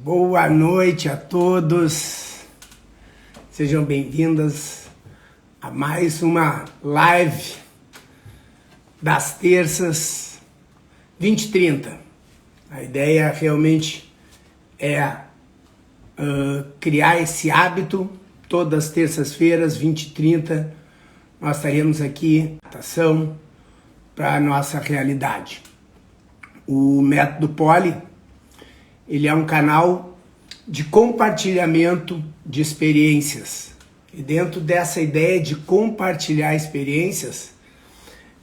Boa noite a todos, sejam bem-vindas a mais uma live das terças 20h30. A ideia realmente é criar esse hábito. Todas as terças-feiras, 20h30, nós estaremos aqui, adaptação para a nossa realidade. O Método Poli, ele é um canal de compartilhamento de experiências. E dentro dessa ideia de compartilhar experiências,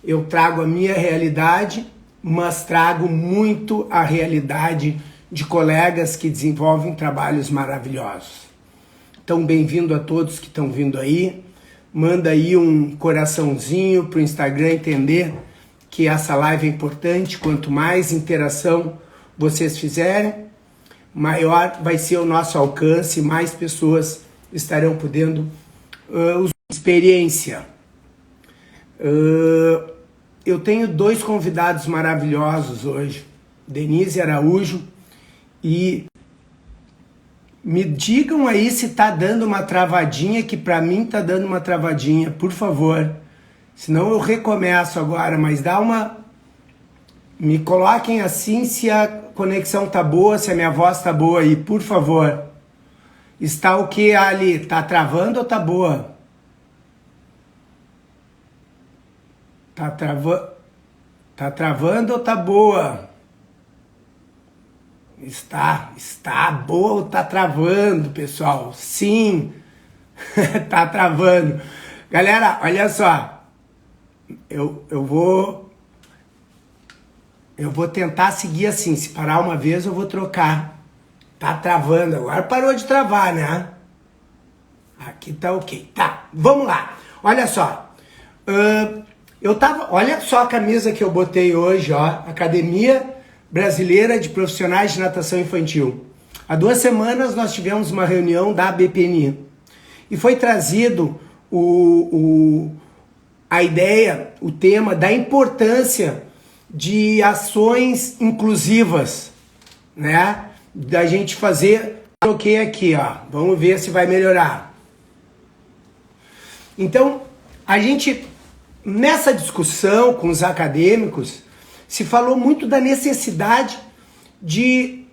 eu trago a minha realidade, mas trago muito a realidade de colegas que desenvolvem trabalhos maravilhosos. Então, bem-vindo a todos que estão vindo aí. Manda aí um coraçãozinho para o Instagram entender que essa live é importante. Quanto mais interação vocês fizerem, maior vai ser o nosso alcance, mais pessoas estarão podendo usar experiência. Eu tenho dois convidados maravilhosos hoje, Denise Araújo, e me digam aí se tá dando uma travadinha, que para mim tá dando uma travadinha, por favor. Senão eu recomeço agora, mas dá uma... Me coloquem assim se a conexão tá boa, se a minha voz tá boa aí, por favor. Está o que ali? Tá travando ou tá boa? Tá travando ou tá boa? Está boa ou tá travando, pessoal? Sim, tá travando. Galera, olha só. Eu vou tentar seguir assim. Se parar uma vez, eu vou trocar. Tá travando. Agora parou de travar, né? Aqui tá ok. Tá, vamos lá. Olha só. Olha só a camisa que eu botei hoje, ó. Academia Brasileira de Profissionais de Natação Infantil. Há 2 semanas nós tivemos uma reunião da BPNI. E foi trazido a ideia, o tema da importância de ações inclusivas, né? Da gente fazer... Coloquei aqui, ó. Vamos ver se vai melhorar. Então, a gente, nessa discussão com os acadêmicos, se falou muito da necessidade de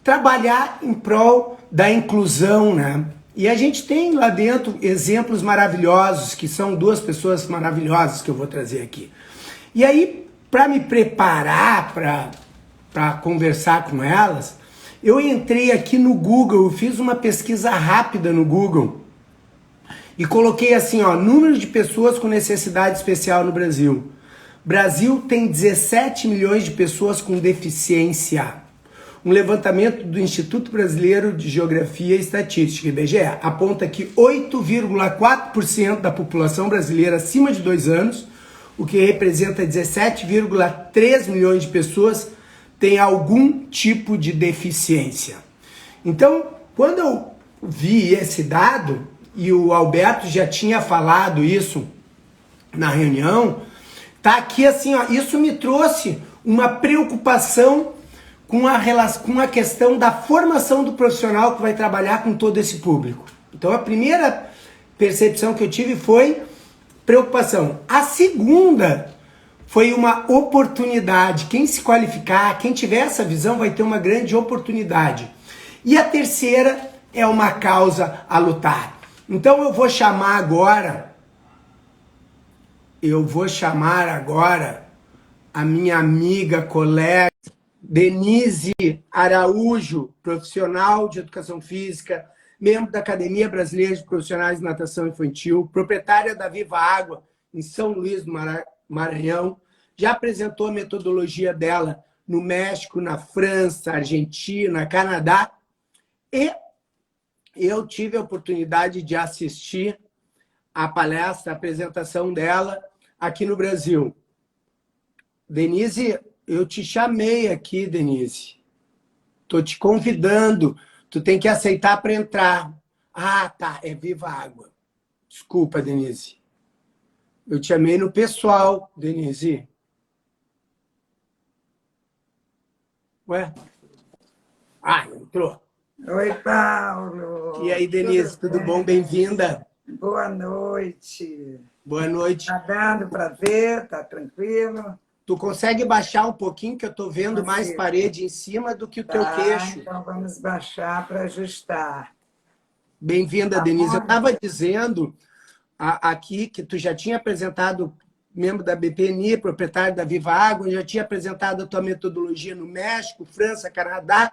trabalhar em prol da inclusão, né? E a gente tem lá dentro exemplos maravilhosos, que são 2 pessoas maravilhosas que eu vou trazer aqui. E aí, para me preparar para conversar com elas, eu entrei aqui no Google, eu fiz uma pesquisa rápida no Google e coloquei assim, ó, número de pessoas com necessidade especial no Brasil. Brasil tem 17 milhões de pessoas com deficiência. Um levantamento do Instituto Brasileiro de Geografia e Estatística, IBGE, aponta que 8,4% da população brasileira acima de 2 anos, o que representa 17,3 milhões de pessoas, tem algum tipo de deficiência. Então, quando eu vi esse dado, e o Alberto já tinha falado isso na reunião, tá aqui assim, ó, isso me trouxe uma preocupação com a questão da formação do profissional que vai trabalhar com todo esse público. Então a primeira percepção que eu tive foi preocupação. A segunda foi uma oportunidade. Quem se qualificar, quem tiver essa visão vai ter uma grande oportunidade. E a terceira é uma causa a lutar. Então eu vou chamar agora a minha amiga, colega, Denise Araújo, profissional de educação física, membro da Academia Brasileira de Profissionais de Natação Infantil, proprietária da Viva Água, em São Luís do Maranhão. Já apresentou a metodologia dela no México, na França, Argentina, Canadá. E eu tive a oportunidade de assistir a palestra, a apresentação dela aqui no Brasil. Denise, eu te chamei aqui, Denise. Tô te convidando. Tu tem que aceitar para entrar. Ah, tá. É Viva Água. Desculpa, Denise. Eu te chamei no pessoal, Denise. Ué? Ah, entrou. Oi, Paulo. E aí, Denise, Tudo tudo bom? bem? Bem-vinda. Boa noite. Boa noite. Tá dando para ver? Tá tranquilo? Tu consegue baixar um pouquinho, que eu tô vendo mais Consigo. parede em cima do que o teu Tá, queixo. então vamos baixar para ajustar. Bem-vinda, Tá Denise. Eu bom? estava dizendo aqui que tu já tinha apresentado, membro da BPNI, proprietário da Viva Água, já tinha apresentado a tua metodologia no México, França, Canadá,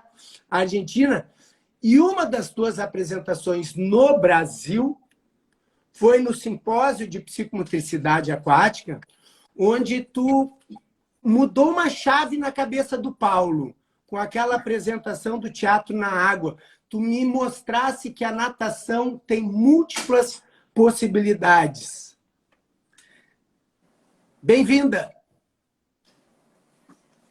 Argentina, e uma das tuas apresentações no Brasil foi no Simpósio de Psicomotricidade Aquática, onde tu mudou uma chave na cabeça do Paulo, com aquela apresentação do teatro na água. Tu me mostrasse que a natação tem múltiplas possibilidades. Bem-vinda!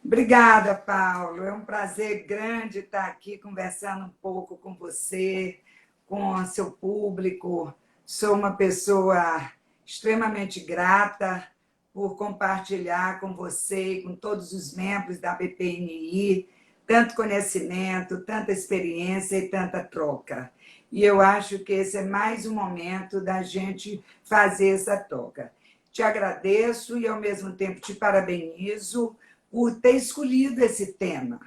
Obrigada, Paulo. É um prazer grande estar aqui conversando um pouco com você, com o seu público. Sou uma pessoa extremamente grata por compartilhar com você e com todos os membros da BPNI tanto conhecimento, tanta experiência e tanta troca. E eu acho que esse é mais um momento da gente fazer essa troca. Te agradeço e, ao mesmo tempo, te parabenizo por ter escolhido esse tema.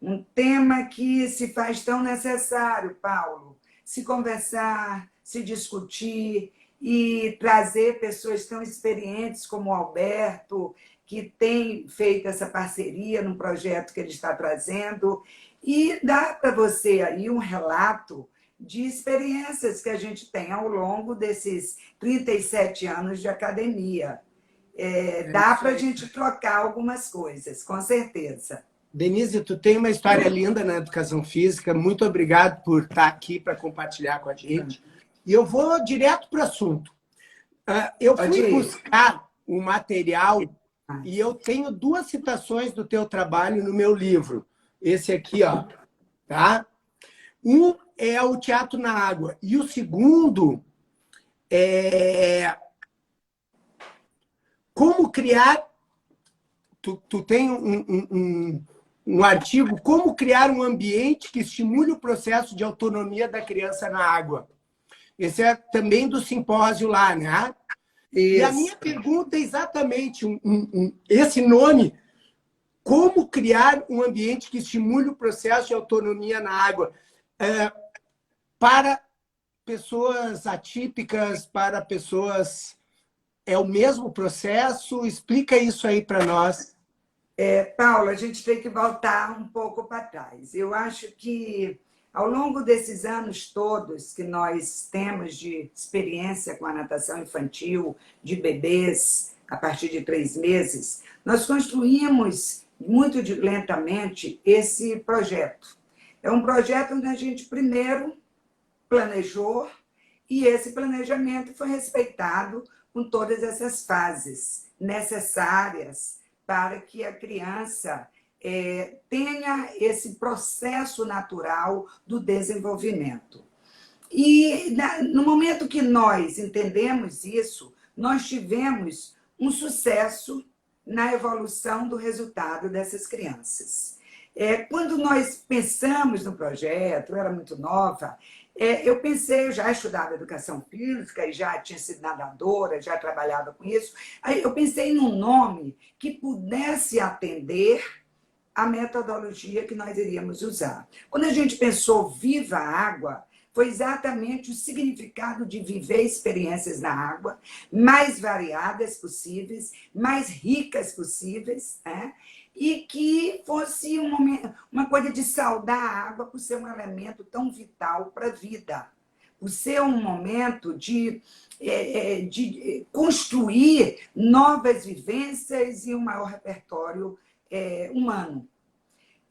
Um tema que se faz tão necessário, Paulo, se conversar, se discutir e trazer pessoas tão experientes como o Alberto, que tem feito essa parceria num projeto que ele está trazendo, e dar para você aí um relato de experiências que a gente tem ao longo desses 37 anos de academia. É Dá isso para a aí. gente trocar algumas coisas, com certeza. Denise, tu tem uma história linda na educação física. Muito obrigado por estar aqui para compartilhar com a gente. E eu vou direto para o assunto. Eu Pode fui ir. buscar o material e eu tenho duas citações do teu trabalho no meu livro. Esse aqui, ó, tá? Um é o Teatro na Água e o segundo é como criar. Tu tem um artigo, como criar um ambiente que estimule o processo de autonomia da criança na água. Esse é também do simpósio lá, né? E a Isso. minha pergunta é exatamente esse nome, como criar um ambiente que estimule o processo de autonomia na água para pessoas atípicas, para pessoas... É o mesmo processo? Explica isso aí para nós. Paulo, a gente tem que voltar um pouco para trás. Eu acho que, ao longo desses anos todos que nós temos de experiência com a natação infantil, de bebês a partir de 3 meses, nós construímos muito lentamente esse projeto. É um projeto onde a gente primeiro planejou e esse planejamento foi respeitado com todas essas fases necessárias para que a criança tenha esse processo natural do desenvolvimento. E no momento que nós entendemos isso, nós tivemos um sucesso na evolução do resultado dessas crianças. Quando nós pensamos no projeto, eu era muito nova, eu pensei, eu já estudava educação física e já tinha sido nadadora, já trabalhava com isso. Aí eu pensei num nome que pudesse atender a metodologia que nós iríamos usar. Quando a gente pensou Viva Água, foi exatamente o significado de viver experiências na água, mais variadas possíveis, mais ricas possíveis, né? E que fosse uma coisa de saudar a água por ser um elemento tão vital para a vida, por ser um momento de construir novas vivências e um maior repertório humano.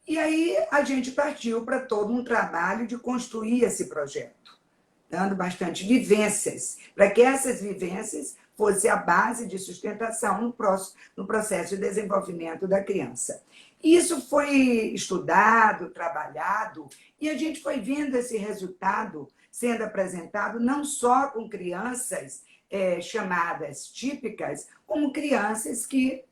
E aí a gente partiu para todo um trabalho de construir esse projeto, dando bastante vivências, para que essas vivências fossem a base de sustentação no processo de desenvolvimento da criança. Isso foi estudado, trabalhado, e a gente foi vendo esse resultado sendo apresentado não só com crianças chamadas típicas, como crianças que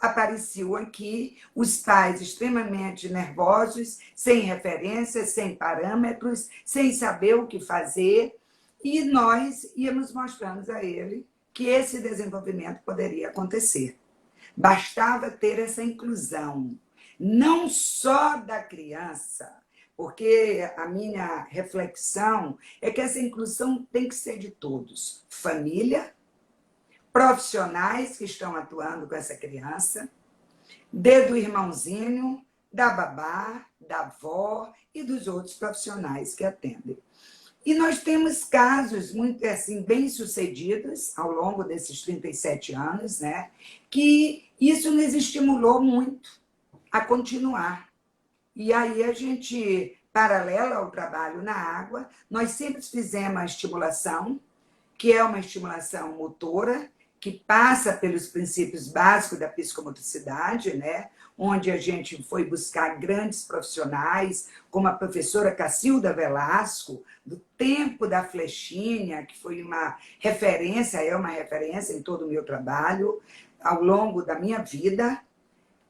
apareciam aqui os pais extremamente nervosos, sem referências, sem parâmetros, sem saber o que fazer, e nós íamos mostrando a ele que esse desenvolvimento poderia acontecer. Bastava ter essa inclusão, não só da criança, porque a minha reflexão é que essa inclusão tem que ser de todos. Família, profissionais que estão atuando com essa criança, desde o irmãozinho, da babá, da avó e dos outros profissionais que atendem. E nós temos casos muito assim bem-sucedidos ao longo desses 37 anos, né, que isso nos estimulou muito a continuar. E aí a gente, paralelo ao trabalho na água, nós sempre fizemos a estimulação, que é uma estimulação motora, que passa pelos princípios básicos da psicomotricidade, né? Onde a gente foi buscar grandes profissionais, como a professora Cacilda Velasco, do tempo da flechinha, que foi uma referência, é uma referência em todo o meu trabalho, ao longo da minha vida,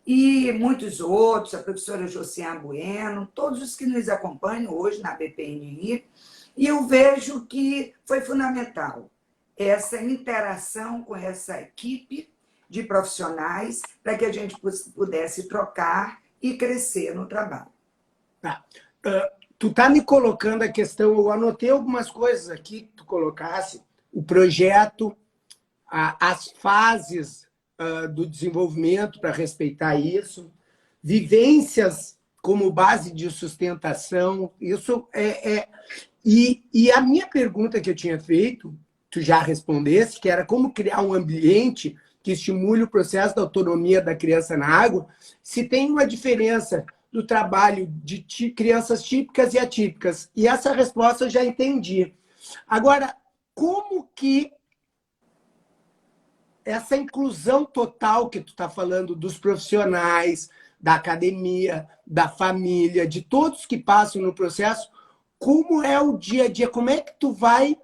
e muitos outros, a professora Josiane Bueno, todos os que nos acompanham hoje na BPNI, e eu vejo que foi fundamental essa interação com essa equipe de profissionais para que a gente pudesse trocar e crescer no trabalho. Tá. Tu tá me colocando a questão, eu anotei algumas coisas aqui que tu colocasse, o projeto, as fases do desenvolvimento para respeitar isso, vivências como base de sustentação, isso E a minha pergunta que eu tinha feito, tu já respondesse, que era como criar um ambiente que estimule o processo da autonomia da criança na água, se tem uma diferença do trabalho de crianças típicas e atípicas. E essa resposta eu já entendi. Agora, como que essa inclusão total que tu está falando dos profissionais, da academia, da família, de todos que passam no processo, como é o dia a dia? Como é que tu vai...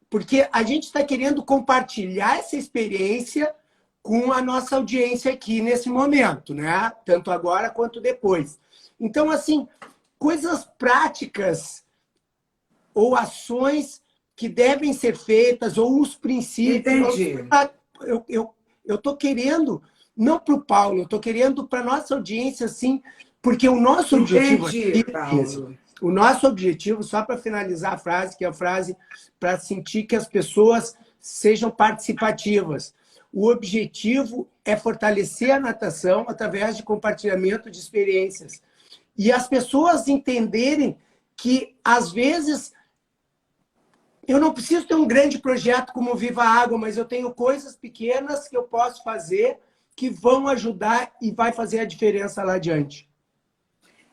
Porque a gente está querendo compartilhar essa experiência com a nossa audiência aqui nesse momento, né? Tanto agora quanto depois. Então, assim, coisas práticas ou ações que devem ser feitas, ou os princípios... Entendi. Eu estou querendo, não para o Paulo, eu estou querendo para a nossa audiência, assim, porque o nosso objetivo Entendi, aqui, Paulo. o nosso objetivo, só para finalizar a frase, que é a frase para sentir que as pessoas sejam participativas. O objetivo é fortalecer a natação através de compartilhamento de experiências. E as pessoas entenderem que, às vezes, eu não preciso ter um grande projeto como Viva a Água, mas eu tenho coisas pequenas que eu posso fazer que vão ajudar e vai fazer a diferença lá adiante.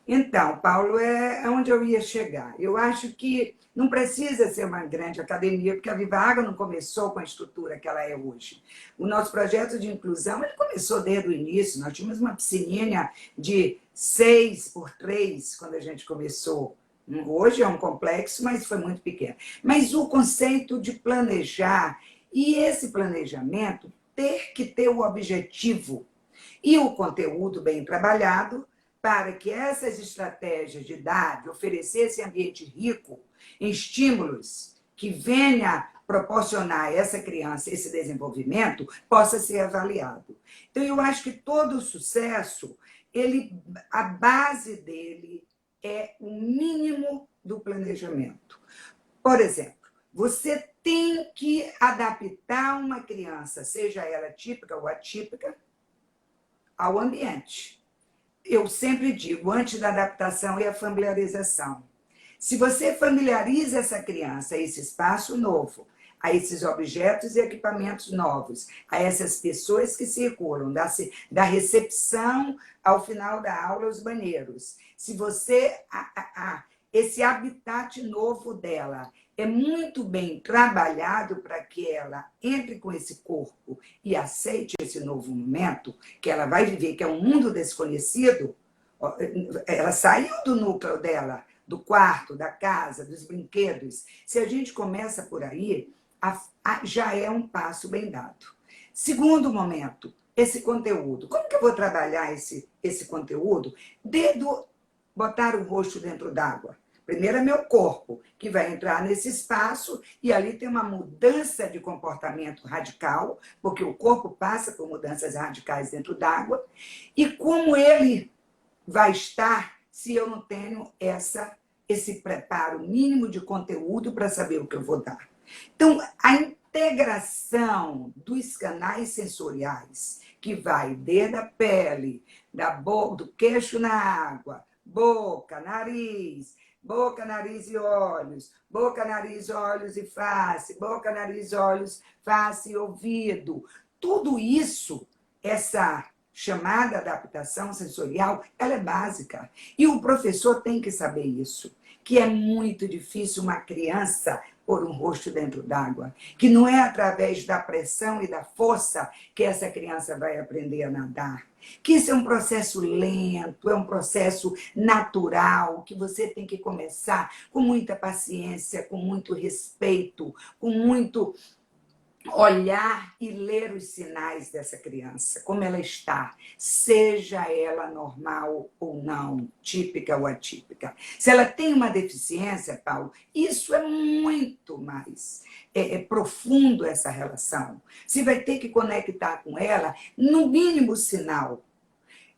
Então, Paulo, é onde eu ia chegar. Eu acho que não precisa ser uma grande academia, porque a Viva Água não começou com a estrutura que ela é hoje. O nosso projeto de inclusão ele começou desde o início. Nós tínhamos uma piscininha de 6x3 quando a gente começou. Hoje é um complexo, mas foi muito pequeno. Mas o conceito de planejar, e esse planejamento ter que ter o objetivo e o conteúdo bem trabalhado, para que essas estratégias de dar, de oferecer esse ambiente rico em estímulos que venha proporcionar a essa criança esse desenvolvimento, possa ser avaliado. Então, eu acho que todo o sucesso, a base dele é o mínimo do planejamento. Por exemplo, você tem que adaptar uma criança, seja ela típica ou atípica, ao ambiente. Eu sempre digo, antes da adaptação é a familiarização. Se você familiariza essa criança a esse espaço novo, a esses objetos e equipamentos novos, a essas pessoas que circulam, da recepção ao final da aula aos banheiros, se você, esse habitat novo dela é muito bem trabalhado para que ela entre com esse corpo e aceite esse novo momento, que ela vai viver, que é um mundo desconhecido, ela saiu do núcleo dela, do quarto, da casa, dos brinquedos. Se a gente começa por aí, já é um passo bem dado. Segundo momento, esse conteúdo. Como que eu vou trabalhar esse conteúdo? Desde botar o rosto dentro d'água. Primeiro é meu corpo, que vai entrar nesse espaço e ali tem uma mudança de comportamento radical, porque o corpo passa por mudanças radicais dentro d'água. E como ele vai estar se eu não tenho esse preparo mínimo de conteúdo para saber o que eu vou dar? Então, a integração dos canais sensoriais, que vai desde a pele, do queixo na água, boca, nariz e olhos, boca, nariz, olhos e face, boca, nariz, olhos, face e ouvido. Tudo isso, essa chamada adaptação sensorial, ela é básica. E o professor tem que saber isso, que é muito difícil uma criança pôr um rosto dentro d'água, que não é através da pressão e da força que essa criança vai aprender a nadar, que isso é um processo lento, é um processo natural, que você tem que começar com muita paciência, com muito respeito, com muito olhar e ler os sinais dessa criança, como ela está, seja ela normal ou não, típica ou atípica. Se ela tem uma deficiência, Paulo, isso é muito mais profundo essa relação. Você vai ter que conectar com ela, no mínimo sinal.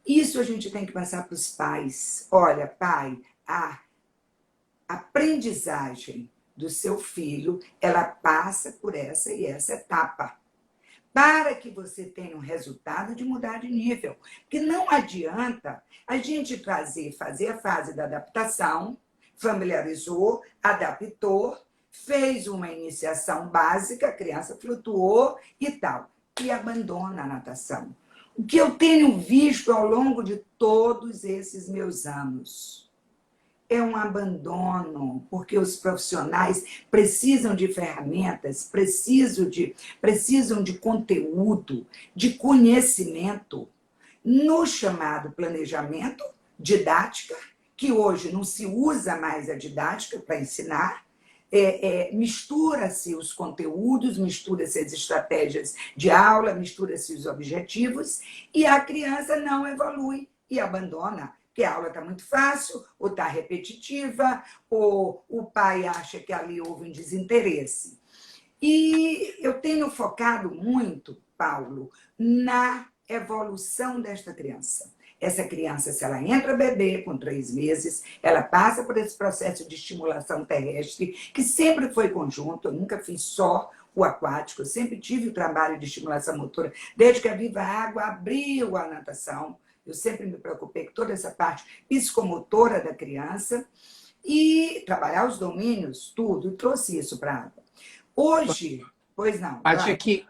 Isso a gente tem que passar para os pais. Olha, pai, a aprendizagem do seu filho, ela passa por essa e essa etapa, para que você tenha um resultado de mudar de nível. Porque não adianta a gente fazer a fase da adaptação, familiarizou, adaptou, fez uma iniciação básica, a criança flutuou e tal, e abandona a natação. O que eu tenho visto ao longo de todos esses meus anos é um abandono, porque os profissionais precisam de ferramentas, precisam de conteúdo, de conhecimento no chamado planejamento, didática, que hoje não se usa mais a didática para ensinar, mistura-se os conteúdos, mistura-se as estratégias de aula, mistura-se os objetivos, e a criança não evolui e abandona. Que a aula está muito fácil, ou está repetitiva, ou o pai acha que ali houve um desinteresse. E eu tenho focado muito, Paulo, na evolução desta criança. Essa criança, se ela entra bebê com 3 meses, ela passa por esse processo de estimulação terrestre, que sempre foi conjunto, eu nunca fiz só o aquático, eu sempre tive o trabalho de estimulação motora, desde que a Viva Água abriu a natação. Eu sempre me preocupei com toda essa parte psicomotora da criança e trabalhar os domínios, tudo, e trouxe isso para a água. Hoje, pois não. Acha que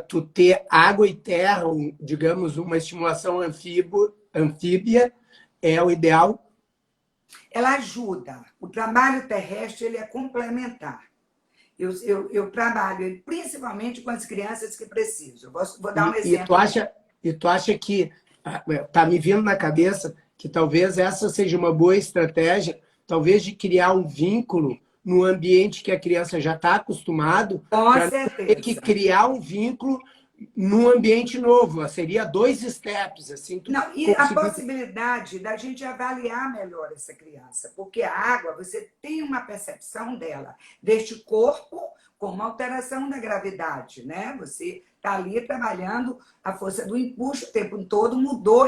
tu ter água e terra, digamos, uma estimulação anfíbia, é o ideal? Ela ajuda. O trabalho terrestre ele é complementar. Eu trabalho principalmente com as crianças que precisam. Vou dar um exemplo. E tu acha que, está me vindo na cabeça, que talvez essa seja uma boa estratégia, talvez de criar um vínculo no ambiente que a criança já está acostumado, para ter que criar um vínculo num ambiente novo. Seria 2 steps. Assim, não, e a possibilidade da gente avaliar melhor essa criança, porque a água, você tem uma percepção dela, deste corpo, com uma alteração da gravidade, né? Você está ali trabalhando a força do empuxo o tempo todo, mudou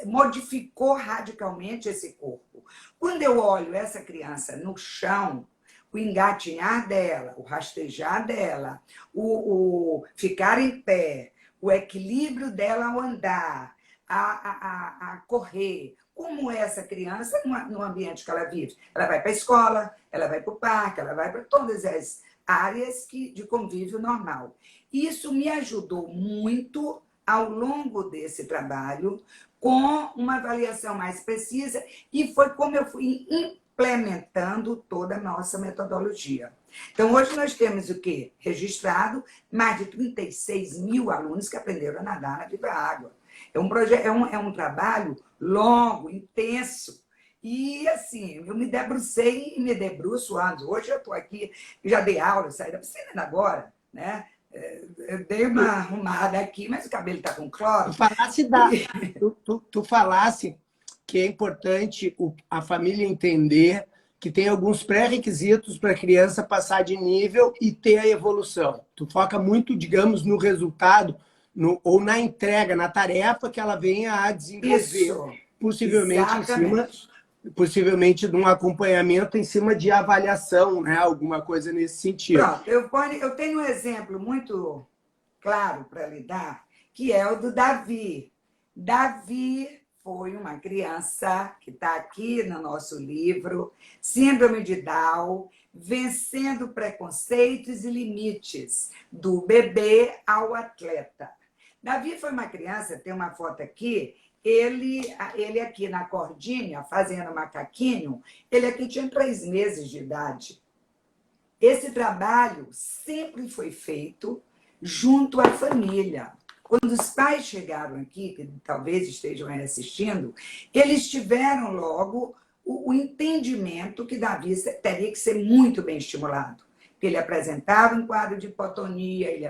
modificou radicalmente esse corpo. Quando eu olho essa criança no chão, o engatinhar dela, o rastejar dela, o ficar em pé, o equilíbrio dela ao andar, a correr, como essa criança no ambiente que ela vive. Ela vai para a escola, ela vai para o parque, ela vai para todas as áreas de convívio normal. Isso me ajudou muito ao longo desse trabalho, com uma avaliação mais precisa, e foi como eu fui implementando toda a nossa metodologia. Então, hoje nós temos o quê? Registrado mais de 36 mil alunos que aprenderam a nadar na Viva Água. É um trabalho longo, intenso. E, assim, eu me debrucei e me debruço anos. Hoje eu estou aqui, já dei aula, saí da piscina agora, né? Eu dei uma arrumada aqui, mas o cabelo está com Tu cloro. falasse, da, tu falasse que é importante a família entender que tem alguns pré-requisitos para a criança passar de nível e ter a evolução. Tu foca muito, digamos, no resultado ou na entrega, na tarefa que ela venha a desenvolver, Isso, possivelmente em cima, exatamente. possivelmente de um acompanhamento em cima de avaliação, né? Alguma coisa nesse sentido. Pronto, eu tenho um exemplo muito claro para lhe dar, que é o do Davi. Davi foi uma criança que está aqui no nosso livro, Síndrome de Down, vencendo preconceitos e limites, do bebê ao atleta. Davi foi uma criança, tem uma foto aqui, ele aqui na cordinha, fazendo macaquinho, ele aqui tinha 3 meses de idade. Esse trabalho sempre foi feito junto à família. Quando os pais chegaram aqui, que talvez estejam aí assistindo, eles tiveram logo o entendimento que Davi teria que ser muito bem estimulado. Ele apresentava um quadro de hipotonia, ele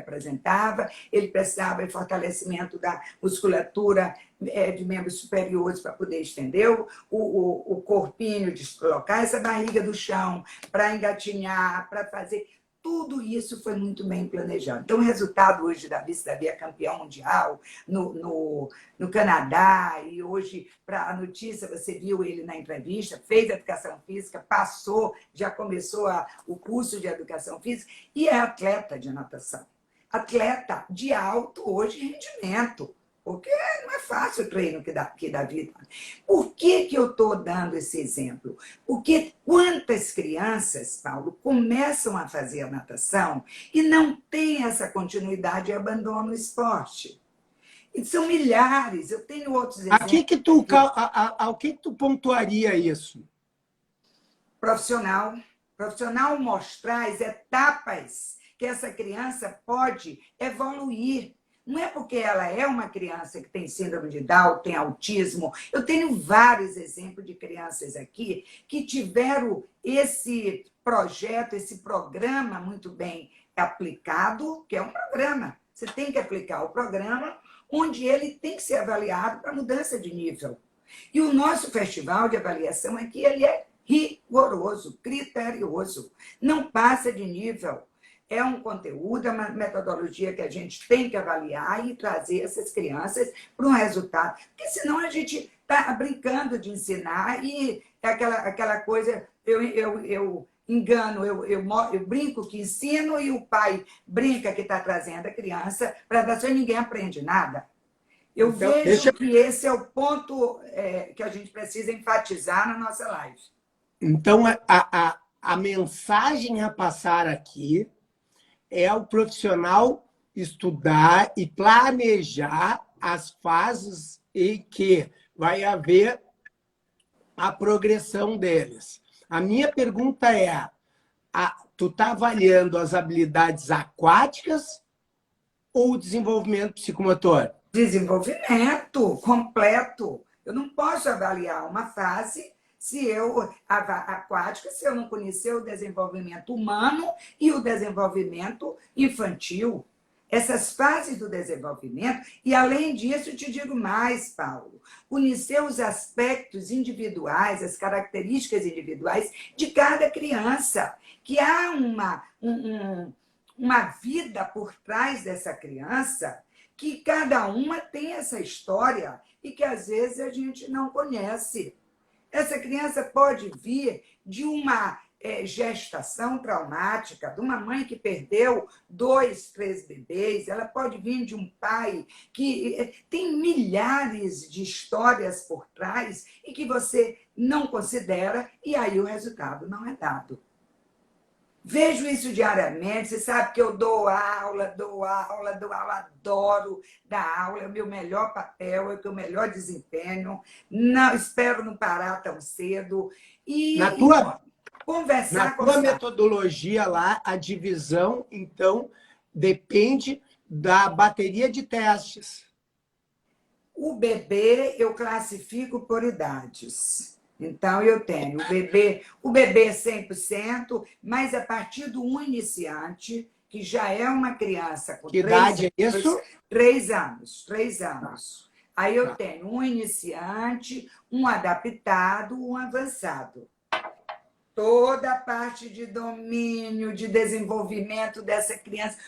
precisava de fortalecimento da musculatura de membros superiores para poder estender o corpinho, deslocar essa barriga do chão, para engatinhar, para fazer. Tudo isso foi muito bem planejado. Então, o resultado hoje de Davi é campeão mundial no Canadá, e hoje, para a notícia, você viu ele na entrevista, fez educação física, passou, já começou o curso de educação física, e é atleta de natação. Atleta de alto, hoje, rendimento. Porque não é fácil o treino que Davi dá. Por que eu estou dando esse exemplo? Porque quantas crianças, Paulo, começam a fazer a natação e não têm essa continuidade e abandonam o esporte? E são milhares, eu tenho outros exemplos. Ao que tu pontuaria isso? Profissional mostrar as etapas que essa criança pode evoluir. Não é porque ela é uma criança que tem síndrome de Down, tem autismo. Eu tenho vários exemplos de crianças aqui que tiveram esse projeto, esse programa muito bem aplicado, que é um programa. Você tem que aplicar o programa onde ele tem que ser avaliado para mudança de nível. E o nosso festival de avaliação aqui, ele é rigoroso, criterioso. Não passa de nível. É um conteúdo, é uma metodologia que a gente tem que avaliar e trazer essas crianças para um resultado. Porque senão a gente está brincando de ensinar e é aquela coisa, eu engano, eu brinco que ensino e o pai brinca que está trazendo a criança para dar e ninguém aprende nada. Eu vejo que esse é o ponto que a gente precisa enfatizar na nossa live. Então, a mensagem a passar aqui é o profissional estudar e planejar as fases em que vai haver a progressão deles. A minha pergunta é, tu está avaliando as habilidades aquáticas ou o desenvolvimento psicomotor? Desenvolvimento completo. Eu não posso avaliar uma fase aquática, se eu não conhecer o desenvolvimento humano e o desenvolvimento infantil. Essas fases do desenvolvimento, e além disso, eu te digo mais, Paulo, conhecer os aspectos individuais, as características individuais de cada criança, que há uma vida por trás dessa criança, que cada uma tem essa história e que às vezes a gente não conhece. Essa criança pode vir de uma gestação traumática, de uma mãe que perdeu 2, 3 bebês, ela pode vir de um pai que tem milhares de histórias por trás e que você não considera, e aí o resultado não é dado. Vejo isso diariamente, você sabe que eu dou aula, adoro dar aula, é o meu melhor papel, é o meu melhor desempenho, não espero não parar tão cedo. Na tua metodologia lá, a divisão, então, depende da bateria de testes. O bebê eu classifico por idades. Então, eu tenho o bebê 100%, mas a partir do iniciante, que já é uma criança com Que 3 idade é isso? 3 anos, 3 Tá, anos. Aí eu tá. tenho um iniciante, um adaptado, um avançado. Toda a parte de domínio, de desenvolvimento dessa criança,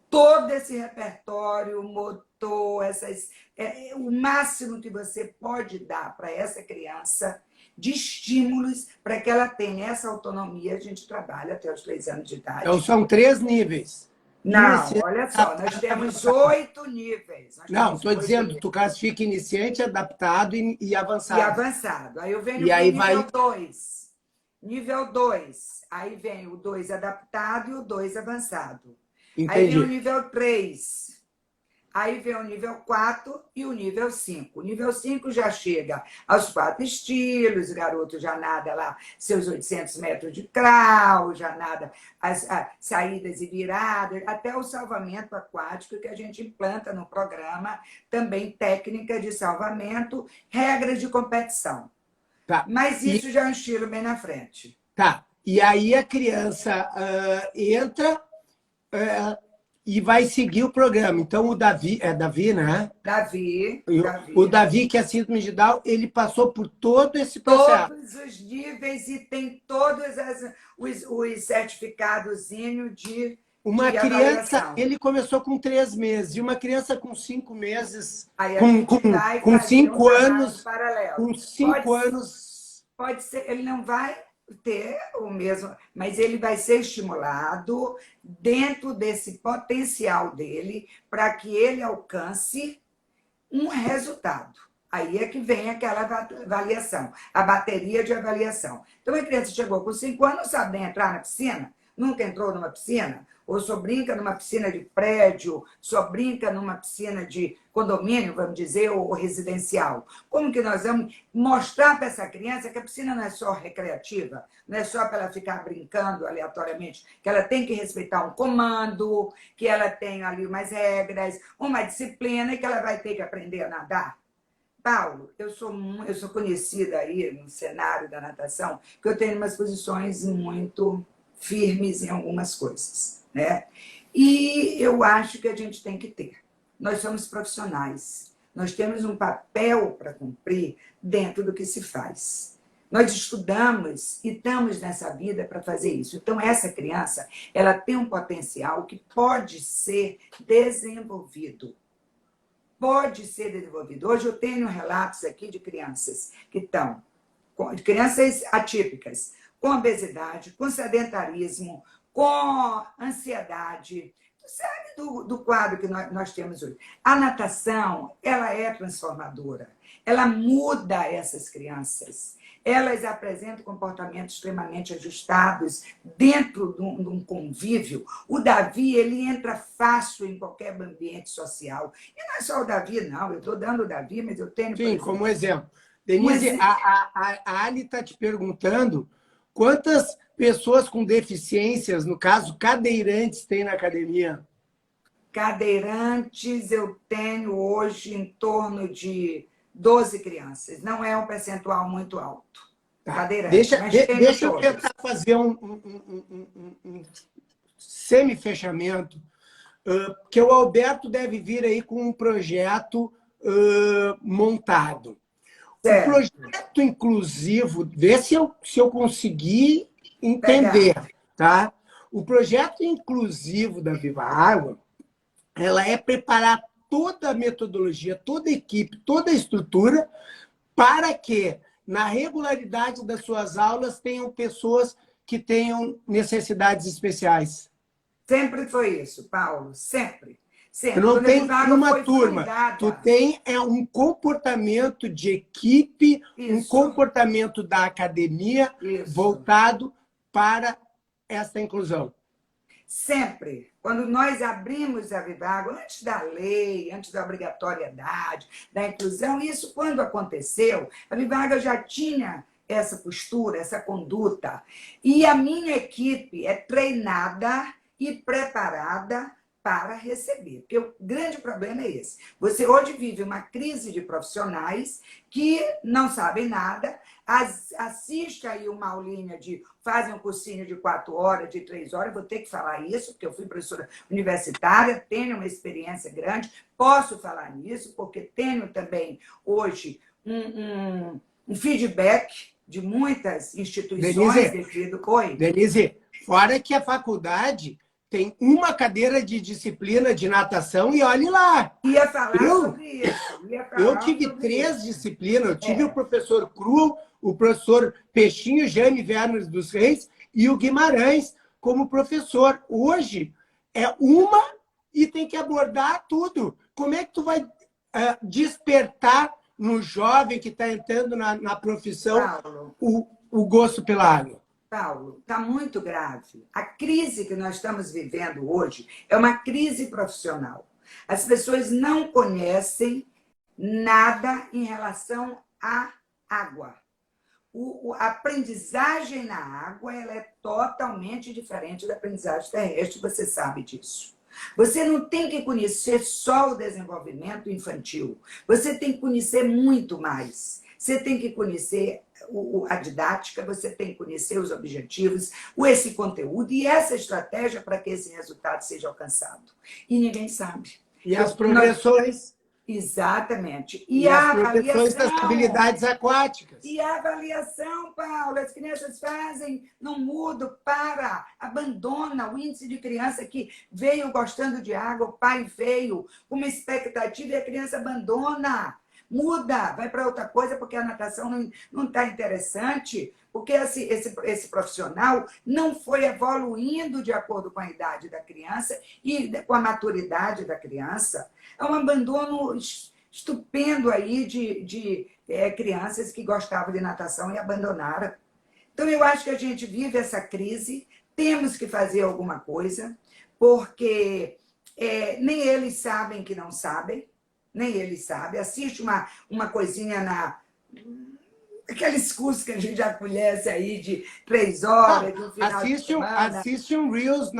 todo esse repertório, motor, o máximo que você pode dar para essa criança de estímulos para que ela tenha essa autonomia. A gente trabalha até os 3 anos de Então, idade. são 3 níveis. Não, Iniciante, olha só, nós adaptado e temos avançado. 8 níveis. Nós Não, temos estou 8 dizendo, níveis. tu classifica iniciante, adaptado e E avançado. avançado. Aí eu venho E para o aí nível vai... 2. Nível 2. Aí vem o 2 adaptado e o 2 avançado. Aí vem o Entendi. nível 3. Aí vem o nível 4 e o nível 5. O nível 5 já chega aos 4 estilos, o garoto já nada lá seus 800 metros de crawl, já nada as saídas e viradas, até o salvamento aquático que a gente implanta no programa, também técnica de salvamento, regras de competição. Tá. Mas E, isso já é um estilo bem na frente. tá. E aí a criança entra e vai seguir o programa. Então, o Davi, é Davi, né? Davi, O Davi, que é síndrome de Down, ele passou por todo esse processo. todos os níveis e tem todos os certificados Uma de criança, avaliação. ele começou com 3 meses, e uma criança com 5 meses, Aí a gente vai com fazer um 5 trabalho anos, paralelo. com 5 anos. Pode ser, ele não vai ter o mesmo, mas ele vai ser estimulado dentro desse potencial dele para que ele alcance um resultado. Aí é que vem aquela avaliação, a bateria de avaliação. Então, a criança chegou com 5 anos, não sabe nem entrar na piscina, nunca entrou numa piscina, ou só brinca numa piscina de prédio, só brinca numa piscina de condomínio, vamos dizer, ou residencial. Como que nós vamos mostrar para essa criança que a piscina não é só recreativa, não é só para ela ficar brincando aleatoriamente, que ela tem que respeitar um comando, que ela tem ali umas regras, uma disciplina e que ela vai ter que aprender a nadar? Paulo, eu sou conhecida aí no cenário da natação, que eu tenho umas posições muito firmes em algumas coisas, né? E eu acho que a gente tem que ter. Nós somos profissionais, nós temos um papel para cumprir dentro do que se faz. Nós estudamos e estamos nessa vida para fazer isso. Então, essa criança, ela tem um potencial que pode ser desenvolvido. Pode ser desenvolvido. Hoje eu tenho relatos aqui de crianças que estão, de crianças atípicas, com obesidade, com sedentarismo, com ansiedade. Tu sabe do quadro que nós temos hoje. A natação, ela é transformadora. Ela muda essas crianças. Elas apresentam comportamentos extremamente ajustados dentro de um convívio. O Davi, ele entra fácil em qualquer ambiente social. E não é só o Davi, não. Eu estou dando o Davi, mas eu tenho, por Sim, exemplo... como exemplo. Denise, a Ali está te perguntando quantas pessoas com deficiências, no caso, cadeirantes, tem na academia? Cadeirantes, eu tenho hoje em torno de 12 crianças. Não é um percentual muito alto. Tá. Cadeirante, Deixa eu tentar fazer um semi-fechamento, que o Alberto deve vir aí com um projeto montado. Certo. O projeto inclusivo, vê se eu conseguir entender, tá? O projeto inclusivo da Viva Água, ela é preparar toda a metodologia, toda a equipe, toda a estrutura para que, na regularidade das suas aulas, tenham pessoas que tenham necessidades especiais. Sempre foi isso, Paulo, sempre. Sempre. Tu não tem uma turma, tu tem um comportamento de equipe, isso. Um comportamento da academia isso. Voltado para essa inclusão. Sempre. Quando nós abrimos a Viva Água, antes da lei, antes da obrigatoriedade, da inclusão, isso quando aconteceu, a Viva Água já tinha essa postura, essa conduta. E a minha equipe é treinada e preparada para receber. Porque o grande problema é esse. Você hoje vive uma crise de profissionais que não sabem nada, assiste aí uma aulinha fazem um cursinho de 4 horas, de 3 horas, vou ter que falar isso, porque eu fui professora universitária, tenho uma experiência grande, posso falar nisso, porque tenho também hoje um feedback de muitas instituições devido... Oi? Denise, fora que a faculdade tem uma cadeira de disciplina de natação e olhe lá. Ia falar sobre isso. Eu tive 3 disciplinas. Eu tive o professor Cruel, o professor Peixinho, Jane Werner dos Reis e o Guimarães como professor. Hoje é uma e tem que abordar tudo. Como é que tu vai despertar no jovem que está entrando na profissão o gosto pela água? Paulo, está muito grave. A crise que nós estamos vivendo hoje é uma crise profissional. As pessoas não conhecem nada em relação à água. A aprendizagem na água ela é totalmente diferente da aprendizagem terrestre, você sabe disso. Você não tem que conhecer só o desenvolvimento infantil. Você tem que conhecer muito mais. Você tem que conhecer a didática, você tem que conhecer os objetivos, esse conteúdo e essa estratégia para que esse resultado seja alcançado. E ninguém sabe. E as progressões... Exatamente. E as progressões das habilidades aquáticas. E a avaliação, Paulo, as crianças fazem, não muda, abandona o índice de criança que veio gostando de água, o pai veio com uma expectativa e a criança abandona. Muda, vai para outra coisa porque a natação não está interessante, porque esse profissional não foi evoluindo de acordo com a idade da criança e com a maturidade da criança. É um abandono estupendo aí de crianças que gostavam de natação e abandonaram. Então, eu acho que a gente vive essa crise, temos que fazer alguma coisa, porque nem eles sabem que não sabem, nem ele sabe. Assiste uma coisinha aqueles cursos que a gente já conhece aí de 3 horas, de um final de semana. Assiste um Reels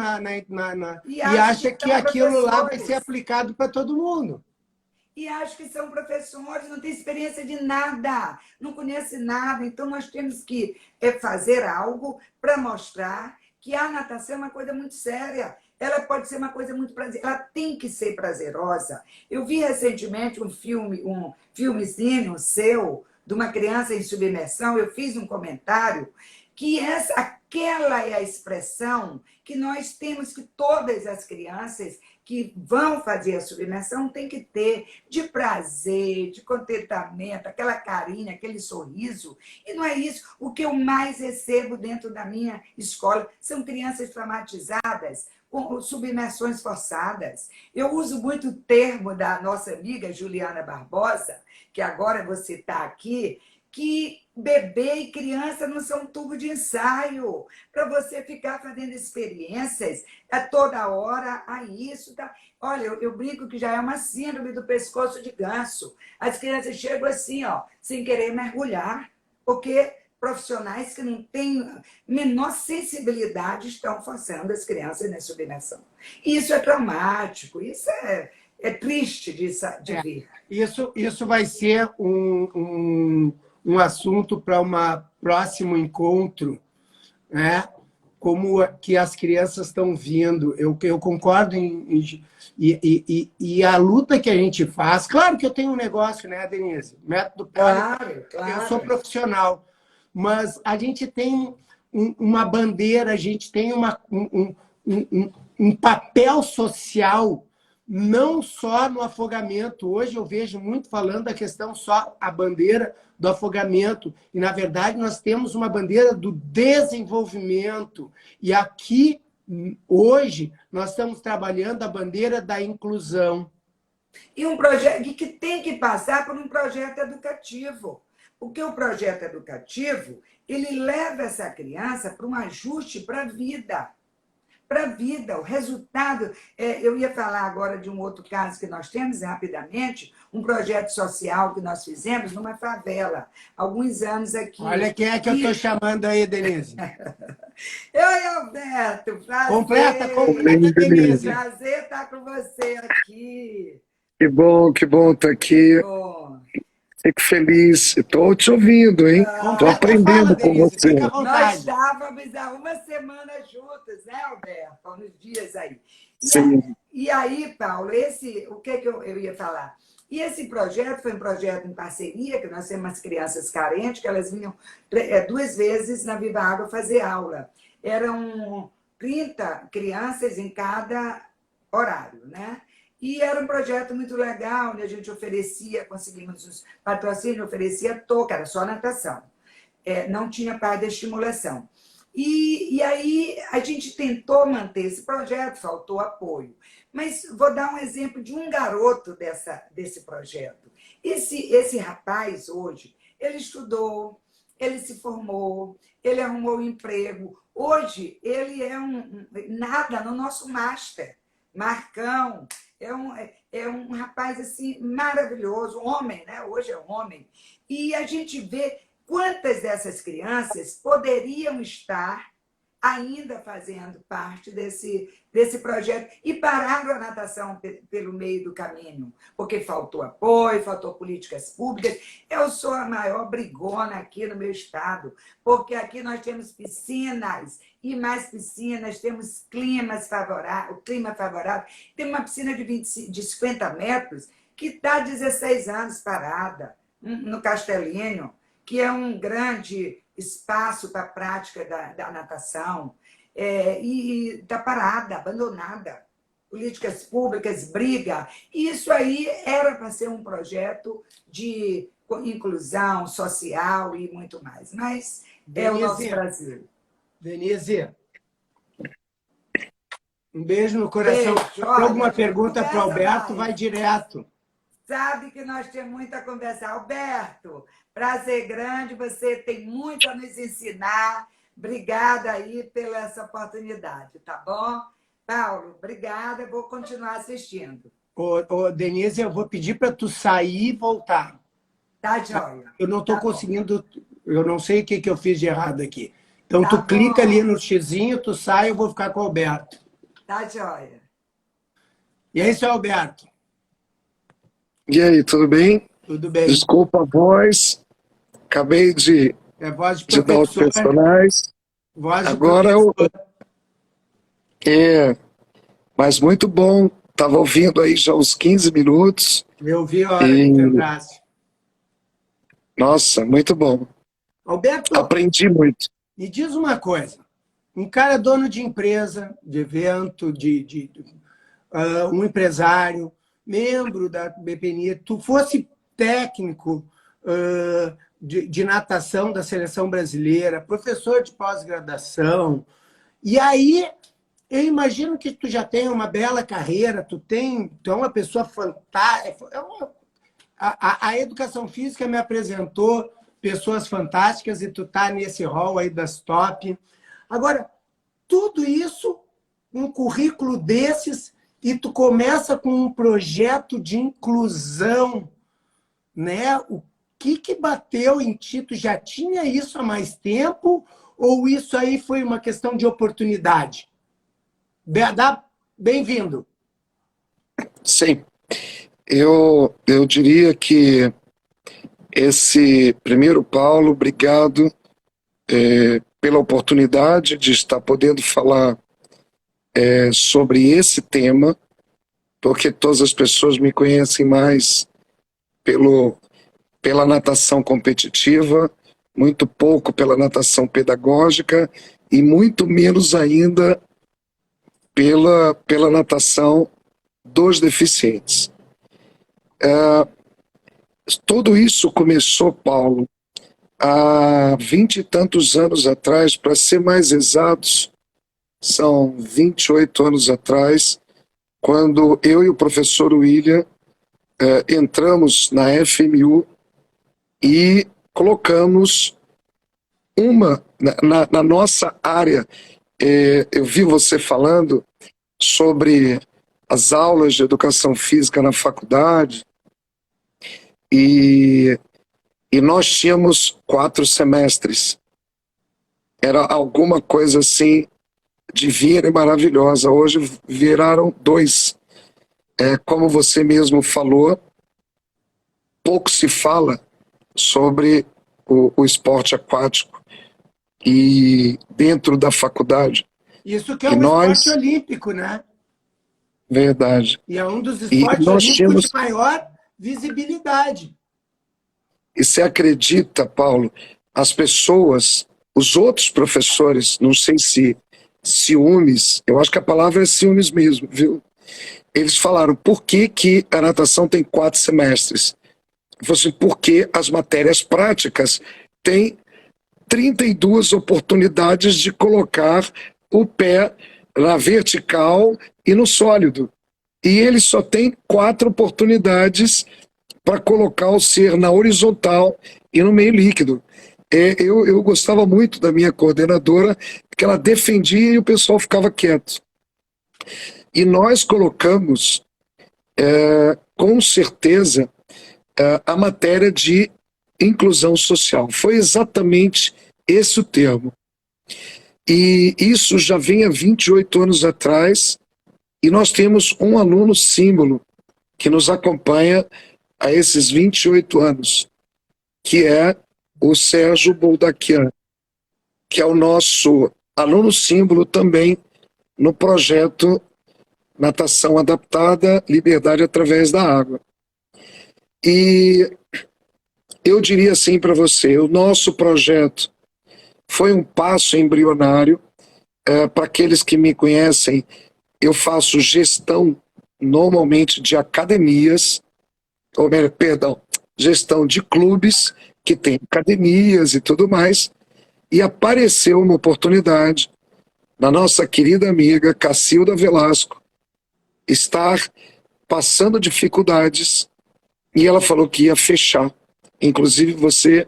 e acha que aquilo lá vai ser aplicado para todo mundo. E acho que são professores, não têm experiência de nada, não conhecem nada. Então, nós temos que fazer algo para mostrar que a natação é uma coisa muito séria. Ela pode ser uma coisa muito prazerosa, ela tem que ser prazerosa. Eu vi recentemente um filmezinho seu, de uma criança em submersão, eu fiz um comentário que aquela é a expressão que nós temos que todas as crianças que vão fazer a submersão têm que ter de prazer, de contentamento, aquela carinha, aquele sorriso. E não é isso. O que eu mais recebo dentro da minha escola são crianças traumatizadas, com submersões forçadas. Eu uso muito o termo da nossa amiga Juliana Barbosa, que agora você está aqui, que bebê e criança não são tubo de ensaio, para você ficar fazendo experiências toda hora, isso, tá? Olha, eu brinco que já é uma síndrome do pescoço de ganso. As crianças chegam assim, sem querer mergulhar, porque profissionais que não têm menor sensibilidade estão forçando as crianças na submersão. Isso é traumático, isso é triste de ver. Isso vai ser um assunto para um próximo encontro, né? Como que as crianças estão vindo. Eu concordo e a luta que a gente faz... Claro que eu tenho um negócio, né, Denise? Método Poli, claro. Eu sou profissional. Mas a gente tem uma bandeira, a gente tem um papel social, não só no afogamento. Hoje eu vejo muito falando da questão só a bandeira do afogamento. E, na verdade, nós temos uma bandeira do desenvolvimento. E aqui, hoje, nós estamos trabalhando a bandeira da inclusão. E um projeto que tem que passar por um projeto educativo. Porque o projeto educativo, ele leva essa criança para um ajuste para a vida. para a vida. O resultado, eu ia falar agora de um outro caso que nós temos, rapidamente, um projeto social que nós fizemos numa favela, alguns anos aqui. Olha quem é que eu estou chamando aí, Denise. Oi, Alberto, prazer. Completa, Denise. Prazer estar com você aqui. Que bom estar aqui. Bom. Fico feliz. Estou te ouvindo, hein? Estou aprendendo com você. Fica à vontade. Nós estávamos há uma semana juntos, né, Alberto? Há uns dias aí. Sim. E aí, Paulo, o que eu ia falar? E esse projeto foi um projeto em parceria, que nós temos umas crianças carentes, que elas vinham 2 vezes na Viva Água fazer aula. Eram 30 crianças em cada horário, né? E era um projeto muito legal, onde a gente oferecia, conseguimos os patrocínios, oferecia touca, era só natação. Não tinha parte da estimulação. E aí a gente tentou manter esse projeto, faltou apoio. Mas vou dar um exemplo de um garoto desse projeto. Esse rapaz, hoje, ele estudou, ele se formou, ele arrumou um emprego. Hoje, ele nada no nosso master. Marcão, é um rapaz assim, maravilhoso, homem, né? Hoje é um homem. E a gente vê quantas dessas crianças poderiam estar ainda fazendo parte desse projeto e pararam a natação pelo meio do caminho, porque faltou apoio, faltou políticas públicas. Eu sou a maior brigona aqui no meu estado, porque aqui nós temos piscinas e mais piscinas, temos clima favorável, tem uma piscina de 50 metros que está há 16 anos parada, no Castelinho, que é um grande espaço para a prática da natação, e está parada, abandonada. Políticas públicas, briga. Isso aí era para ser um projeto de inclusão social e muito mais. Mas é o nosso Brasil. Denise, um beijo no coração. Beijo. Se tem alguma pergunta para o Alberto, vai direto. Sabe que nós temos muito a conversar. Alberto, prazer grande, você tem muito a nos ensinar. Obrigada aí pela essa oportunidade, tá bom? Paulo, obrigada, vou continuar assistindo. Denise, eu vou pedir para tu sair e voltar. Tá, joia. Eu não estou conseguindo, eu não sei o que eu fiz de errado aqui. Então, Tá tu bom. clica ali no xizinho, tu sai, eu vou ficar com o Alberto. Tá, joia. E é isso, Alberto. E aí, tudo bem? Tudo bem. Desculpa a voz. Acabei de Voz de dar os professor. personagens. Voz de Agora mas muito bom. Estava ouvindo aí já uns 15 minutos. Eu vi a hora que entrasse. Nossa, muito bom. Alberto, Aprendi muito. me diz uma coisa. Um cara dono de empresa, de evento, um empresário, membro da BPNI, tu fosse técnico de natação da seleção brasileira, professor de pós-graduação, e aí eu imagino que tu já tem uma bela carreira, tu é uma pessoa fantástica. A educação física me apresentou pessoas fantásticas e tu tá nesse hall aí das top. Agora, tudo isso, um currículo desses, e tu começa com um projeto de inclusão, né? O que bateu em ti? Tu já tinha isso há mais tempo ou isso aí foi uma questão de oportunidade? Bem-vindo. Sim. Eu diria que primeiro, Paulo, obrigado pela oportunidade de estar podendo falar sobre esse tema, porque todas as pessoas me conhecem mais pela natação competitiva, muito pouco pela natação pedagógica e muito menos ainda pela natação dos deficientes. Tudo isso começou, Paulo, há 20 e tantos anos atrás, para ser mais exatos, são 28 anos atrás, quando eu e o professor William entramos na FMU e colocamos na nossa área eu vi você falando sobre as aulas de educação física na faculdade, e, e nós tínhamos 4 semestres. Era alguma coisa assim divina e maravilhosa. Hoje viraram 2. Como você mesmo falou, pouco se fala sobre o esporte aquático e dentro da faculdade. Isso que é E um esporte nós, olímpico, né? verdade, E é um dos e esportes nós olímpicos de tínhamos, maior visibilidade. e você acredita, Paulo, as pessoas, os outros professores, não sei se ciúmes, eu acho que a palavra é ciúmes mesmo, viu? Eles falaram, por que que a natação tem 4 semestres? Eu falei assim, porque as matérias práticas têm 32 oportunidades de colocar o pé na vertical e no sólido. E ele só tem 4 oportunidades para colocar o ser na horizontal e no meio líquido. Eu gostava muito da minha coordenadora, que ela defendia e o pessoal ficava quieto. E nós colocamos, com certeza, a matéria de inclusão social. Foi exatamente esse o termo. E isso já vem há 28 anos atrás, e nós temos um aluno símbolo que nos acompanha há esses 28 anos, que é o Sérgio Boldaquian, que é o nosso aluno símbolo também no projeto Natação Adaptada, Liberdade através da Água. E eu diria assim para você, o nosso projeto foi um passo embrionário. Para aqueles que me conhecem, eu faço gestão normalmente de academias, perdão, gestão de clubes que tem academias e tudo mais, e apareceu uma oportunidade da nossa querida amiga Cacilda Velasco estar passando dificuldades, e ela falou que ia fechar. Inclusive você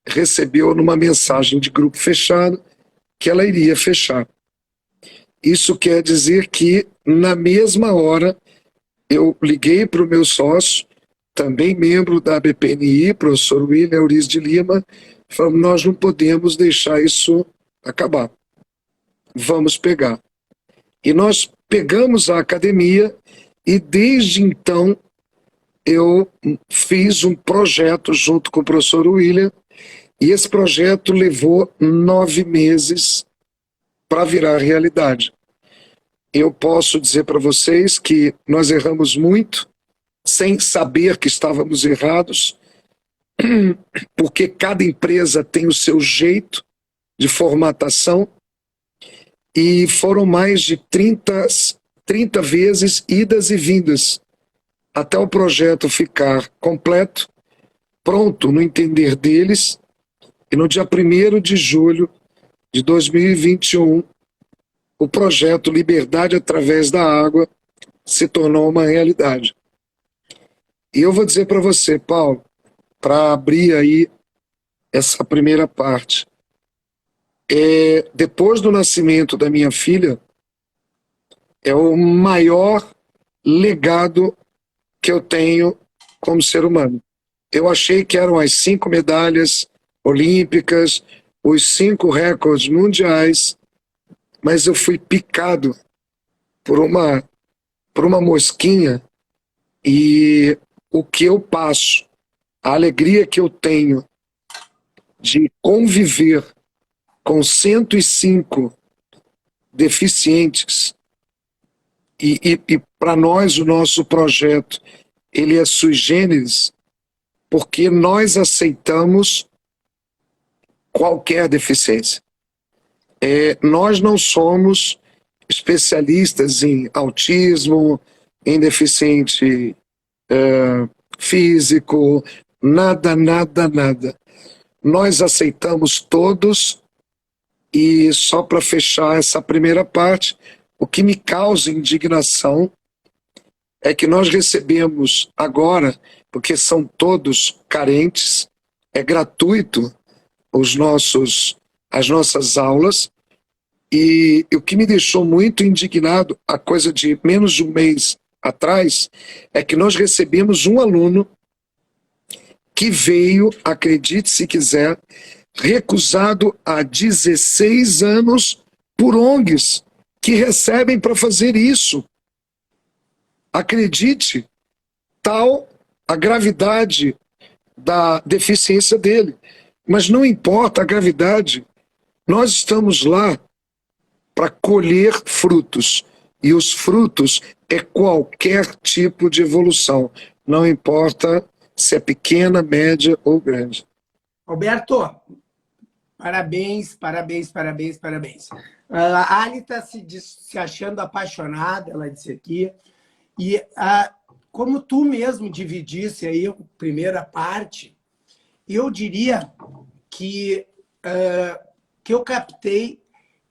recebeu numa mensagem de grupo fechado que ela iria fechar. Isso quer dizer que na mesma hora eu liguei para o meu sócio, também membro da BPNI, professor William Euriz de Lima, falando, nós não podemos deixar isso acabar. Vamos pegar. E nós pegamos a academia e desde então eu fiz um projeto junto com o professor William, e esse projeto levou 9 meses para virar realidade. Eu posso dizer para vocês que nós erramos muito, sem saber que estávamos errados, porque cada empresa tem o seu jeito de formatação, e foram mais de 30 vezes idas e vindas, até o projeto ficar completo, pronto no entender deles, e no dia 1º de julho de 2021, o projeto Liberdade através da Água se tornou uma realidade. E eu vou dizer para você, Paulo, para abrir aí essa primeira parte, depois do nascimento da minha filha, é o maior legado que eu tenho como ser humano. Eu achei que eram as 5 medalhas olímpicas, os 5 recordes mundiais, mas eu fui picado por uma mosquinha, e o que eu passo, a alegria que eu tenho de conviver com 105 deficientes, e para nós o nosso projeto ele é sui generis, porque nós aceitamos qualquer deficiência. Nós não somos especialistas em autismo, em deficiente físico, nada. Nós aceitamos todos, e só para fechar essa primeira parte, o que me causa indignação é que nós recebemos agora, porque são todos carentes, é gratuito as nossas aulas, E o que me deixou muito indignado, a coisa de menos de um mês atrás, é que nós recebemos um aluno que veio, acredite se quiser, recusado há 16 anos por ONGs que recebem para fazer isso. Acredite, tal a gravidade da deficiência dele. Mas não importa a gravidade, nós estamos lá para colher frutos. E os frutos é qualquer tipo de evolução. Não importa se é pequena, média ou grande. Alberto, parabéns, parabéns, parabéns, parabéns. A Ali está se achando apaixonada, ela disse aqui. E como tu mesmo dividisse aí a primeira parte, eu diria que eu captei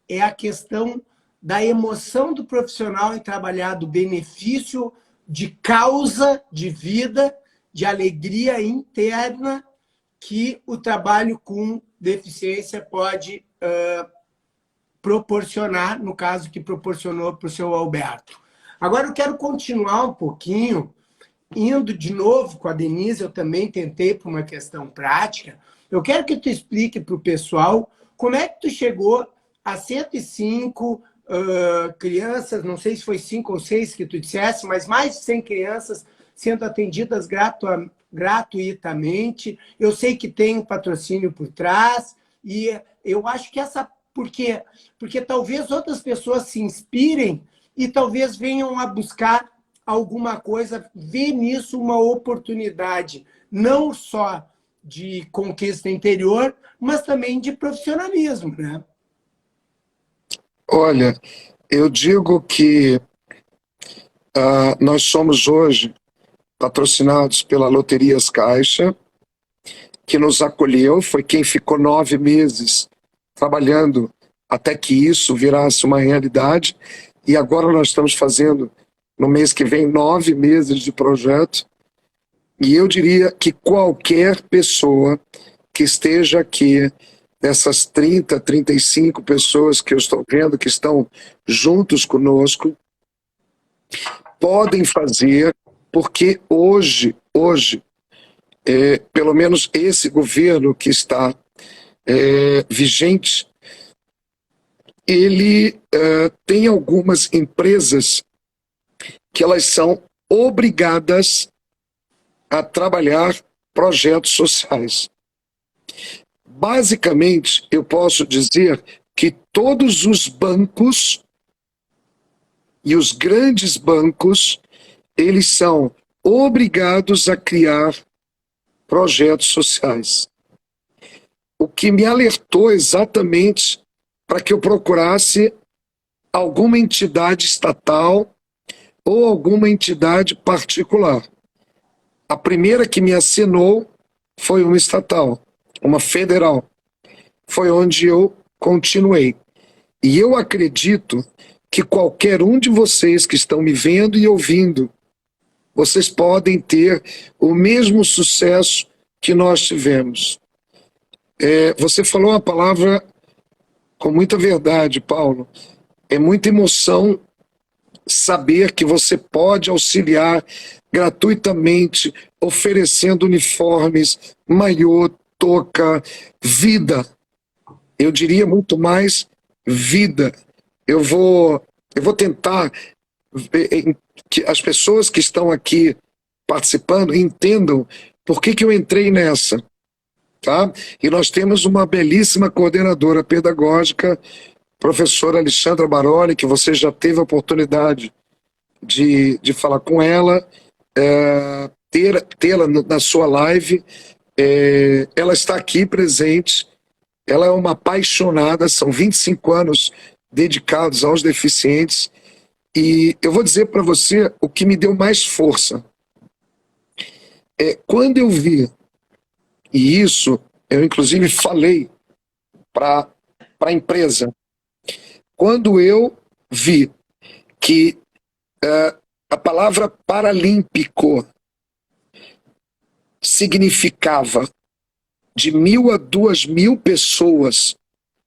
é a questão da emoção do profissional em trabalhar, do benefício de causa de vida, de alegria interna que o trabalho com deficiência pode proporcionar, no caso que proporcionou para o seu Alberto. Agora eu quero continuar um pouquinho, indo de novo com a Denise, eu também tentei por uma questão prática. Eu quero que tu explique para o pessoal como é que tu chegou a 105 crianças, não sei se foi 5 ou 6 que tu dissesse, mas mais de 100 crianças sendo atendidas gratuitamente. Eu sei que tem um patrocínio por trás, e eu acho que essa... Por quê? Porque talvez outras pessoas se inspirem e talvez venham a buscar alguma coisa, ver nisso uma oportunidade, não só de conquista interior, mas também de profissionalismo, né? Olha, eu digo que nós somos hoje patrocinados pela Loterias Caixa, que nos acolheu, foi quem ficou 9 meses trabalhando até que isso virasse uma realidade, e agora nós estamos fazendo, no mês que vem, 9 meses de projeto, e eu diria que qualquer pessoa que esteja aqui, dessas 30, 35 pessoas que eu estou vendo que estão juntos conosco, podem fazer, porque hoje, pelo menos esse governo que está vigente, ele tem algumas empresas que elas são obrigadas a trabalhar projetos sociais. Basicamente, eu posso dizer que todos os bancos e os grandes bancos, eles são obrigados a criar projetos sociais. O que me alertou exatamente para que eu procurasse alguma entidade estatal ou alguma entidade particular. A primeira que me assinou foi uma estatal, uma federal. Foi onde eu continuei. E eu acredito que qualquer um de vocês que estão me vendo e ouvindo, vocês podem ter o mesmo sucesso que nós tivemos. Você falou uma palavra com muita verdade, Paulo. É muita emoção saber que você pode auxiliar gratuitamente, oferecendo uniformes, maiô, touca, vida. Eu diria muito mais vida. Eu vou tentar que as pessoas que estão aqui participando entendam por que eu entrei nessa. Tá? E nós temos uma belíssima coordenadora pedagógica, professora Alexandra Baroli, que você já teve a oportunidade de falar com ela, tê-la na sua live. Ela está aqui presente, ela é uma apaixonada, são 25 anos dedicados aos deficientes, e eu vou dizer para você o que me deu mais força. Quando eu vi, e isso eu inclusive falei para a empresa, quando eu vi que a palavra paralímpico significava de 1.000 a 2.000 pessoas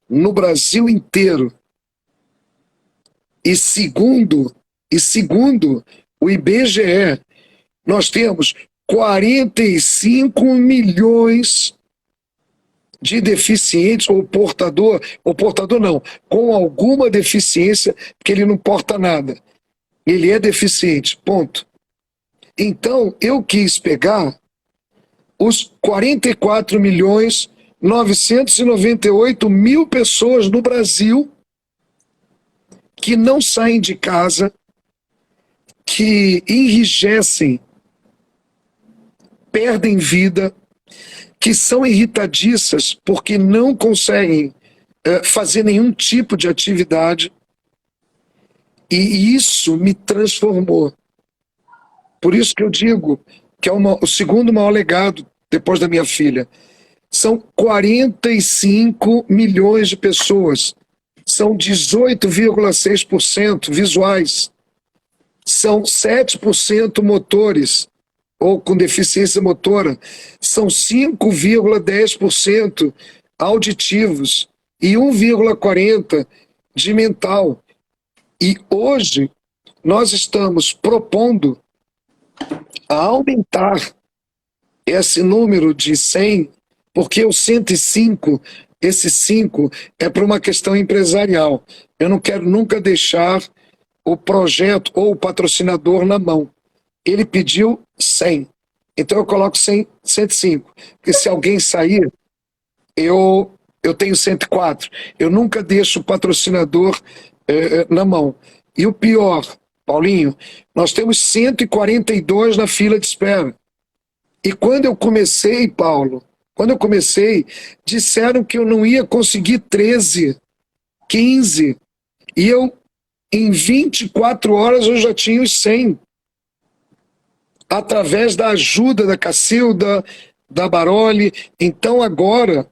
no Brasil inteiro E segundo o IBGE, nós temos 45 milhões de deficientes, ou portador não, com alguma deficiência, porque ele não porta nada. Ele é deficiente, ponto. Então, eu quis pegar os 44 milhões 998 mil pessoas no Brasil que não saem de casa, que enrijecem, perdem vida, que são irritadiças porque não conseguem fazer nenhum tipo de atividade. E isso me transformou. Por isso que eu digo que é o segundo maior legado depois da minha filha. São 45 milhões de pessoas. São 18,6% visuais. São 7% motores, ou com deficiência motora. São 5,10% auditivos e 1,40% de mental. E hoje nós estamos propondo a aumentar esse número de 100, porque o 105, esse 5 é para uma questão empresarial. Eu não quero nunca deixar o projeto ou o patrocinador na mão. Ele pediu 100, então eu coloco 100, 105, porque se alguém sair, eu tenho 104. Eu nunca deixo o patrocinador na mão. E o pior, Paulinho, nós temos 142 na fila de espera. E quando eu comecei, Paulo, disseram que eu não ia conseguir 13, 15. E eu, em 24 horas, eu já tinha os 100. Através da ajuda da Cacilda, da Baroli. Então agora,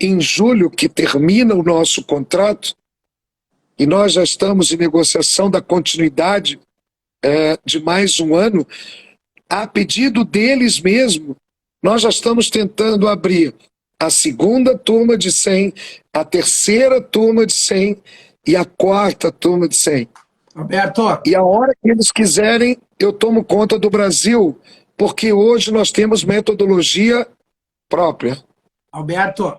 em julho, que termina o nosso contrato, e nós já estamos em negociação da continuidade de mais um ano, a pedido deles mesmo, nós já estamos tentando abrir a segunda turma de 100, a terceira turma de 100 e a quarta turma de 100. Alberto. E a hora que eles quiserem, eu tomo conta do Brasil, porque hoje nós temos metodologia própria. Alberto,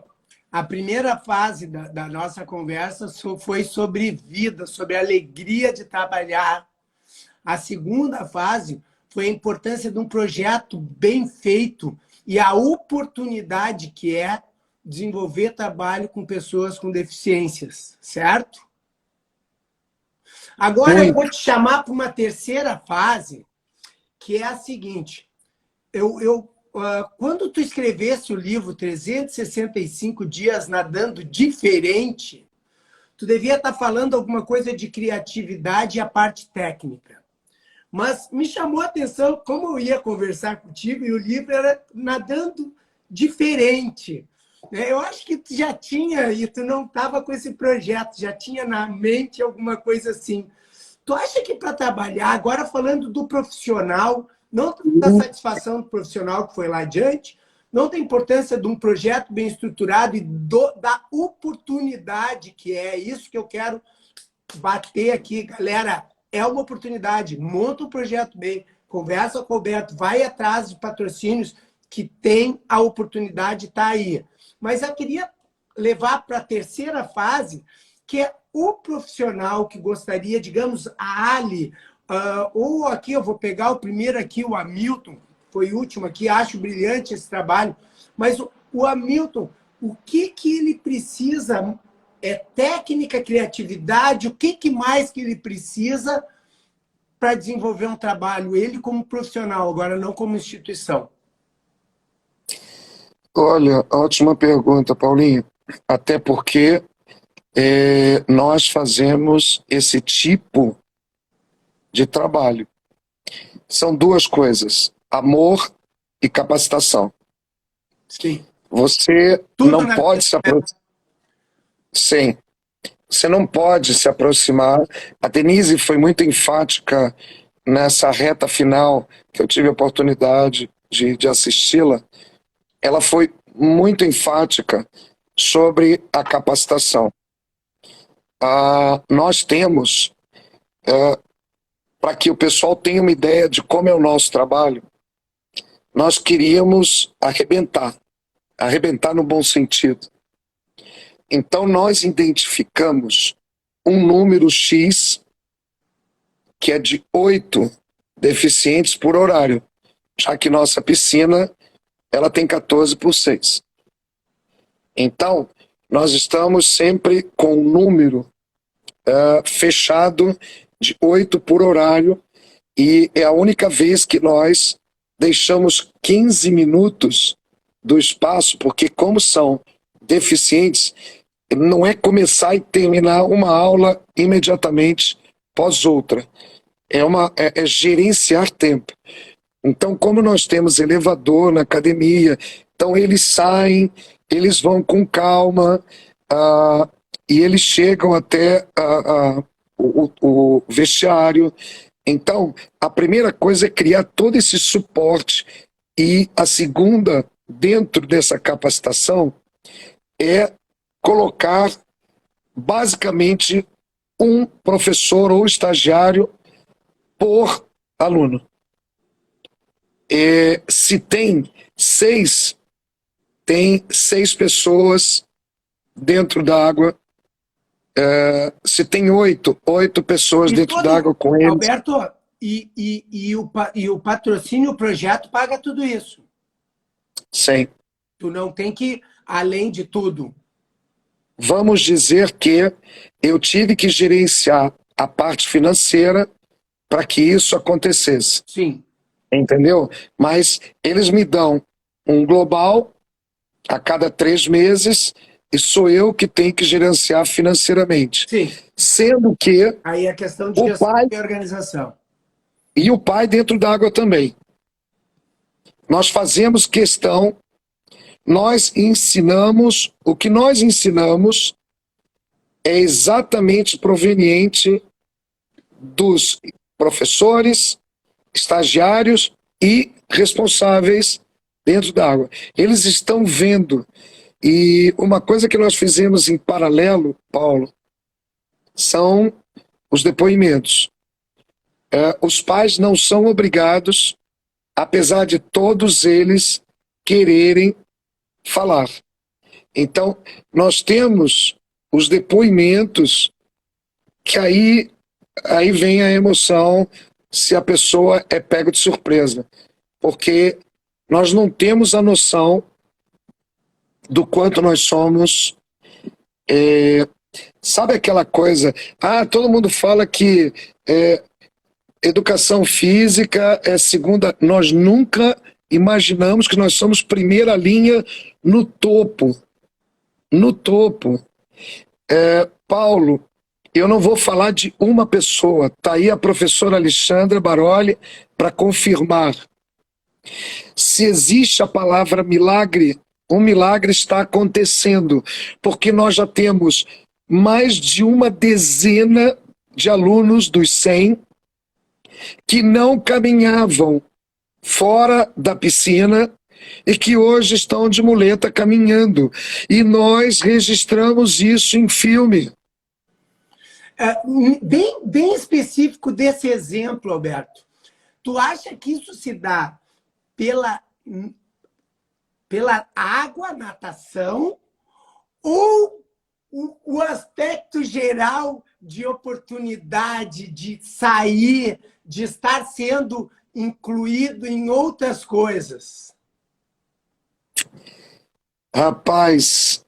a primeira fase da nossa conversa foi sobre vida, sobre a alegria de trabalhar. A segunda fase foi a importância de um projeto bem feito e a oportunidade que é desenvolver trabalho com pessoas com deficiências, certo? Agora eu vou te chamar para uma terceira fase, que é a seguinte. Quando tu escrevesse o livro 365 Dias Nadando Diferente, tu devia estar falando alguma coisa de criatividade e a parte técnica. Mas me chamou a atenção como eu ia conversar contigo e o livro era Nadando Diferente. Eu acho que tu já tinha, e tu não estava com esse projeto, já tinha na mente alguma coisa assim. Tu acha que para trabalhar, agora falando do profissional, não da satisfação do profissional que foi lá adiante, não da importância de um projeto bem estruturado e da oportunidade que é isso que eu quero bater aqui, galera. É uma oportunidade, monta um projeto bem, conversa com o Alberto, vai atrás de patrocínios que tem a oportunidade, está aí. Mas eu queria levar para a terceira fase, que é o profissional que gostaria, digamos, a Ali, ou aqui eu vou pegar o primeiro aqui, o Hamilton, foi o último aqui, acho brilhante esse trabalho, mas o Hamilton, o que ele precisa, técnica, criatividade, o que mais que ele precisa para desenvolver um trabalho, ele como profissional, agora não como instituição? Olha, ótima pergunta, Paulinho. Até porque nós fazemos esse tipo de trabalho. São duas coisas, amor e capacitação. Sim. Você não pode se aproximar. Sim. Você não pode se aproximar. A Denise foi muito enfática nessa reta final, que eu tive a oportunidade de assisti-la. Ela foi muito enfática sobre a capacitação. nós temos, para que o pessoal tenha uma ideia de como é o nosso trabalho, nós queríamos arrebentar no bom sentido. Então nós identificamos um número X, que é de 8 deficientes por horário, já que nossa piscina ela tem 14 por 6. Então, nós estamos sempre com um número fechado de 8 por horário, e é a única vez que nós deixamos 15 minutos do espaço, porque como são deficientes, não é começar e terminar uma aula imediatamente pós outra. É gerenciar tempo. Então, como nós temos elevador na academia, então eles saem, eles vão com calma, e eles chegam até o vestiário. Então, a primeira coisa é criar todo esse suporte, e a segunda, dentro dessa capacitação, é colocar basicamente um professor ou estagiário por aluno. Se tem 6 pessoas dentro da água. Se tem 8 pessoas dentro da água com eles. Alberto, e o patrocínio, o projeto paga tudo isso? Sim. Tu não tem que, além de tudo. Vamos dizer que eu tive que gerenciar a parte financeira para que isso acontecesse. Sim. Entendeu? Mas eles me dão um global a cada 3 meses, e sou eu que tenho que gerenciar financeiramente. Sim. Sendo que aí a questão de gestão e organização. E o pai dentro d'água também. Nós fazemos questão, nós ensinamos, o que nós ensinamos é exatamente proveniente dos professores, estagiários e responsáveis dentro da água. Eles estão vendo. E uma coisa que nós fizemos em paralelo, Paulo, são os depoimentos. Os pais não são obrigados, apesar de todos eles quererem falar. Então, nós temos os depoimentos, que aí vem a emoção, se a pessoa é pego de surpresa, porque nós não temos a noção do quanto nós somos. Sabe aquela coisa? Todo mundo fala que educação física é segunda. Nós nunca imaginamos que nós somos primeira linha no topo. No topo. Paulo, eu não vou falar de uma pessoa. Está aí a professora Alexandra Baroli para confirmar. Se existe a palavra milagre, um milagre está acontecendo, porque nós já temos mais de uma dezena de alunos dos 100 que não caminhavam fora da piscina e que hoje estão de muleta caminhando. E nós registramos isso em filme. Bem específico desse exemplo, Alberto. Tu acha que isso se dá pela água, natação, ou o aspecto geral de oportunidade, de sair, de estar sendo incluído em outras coisas? Rapaz,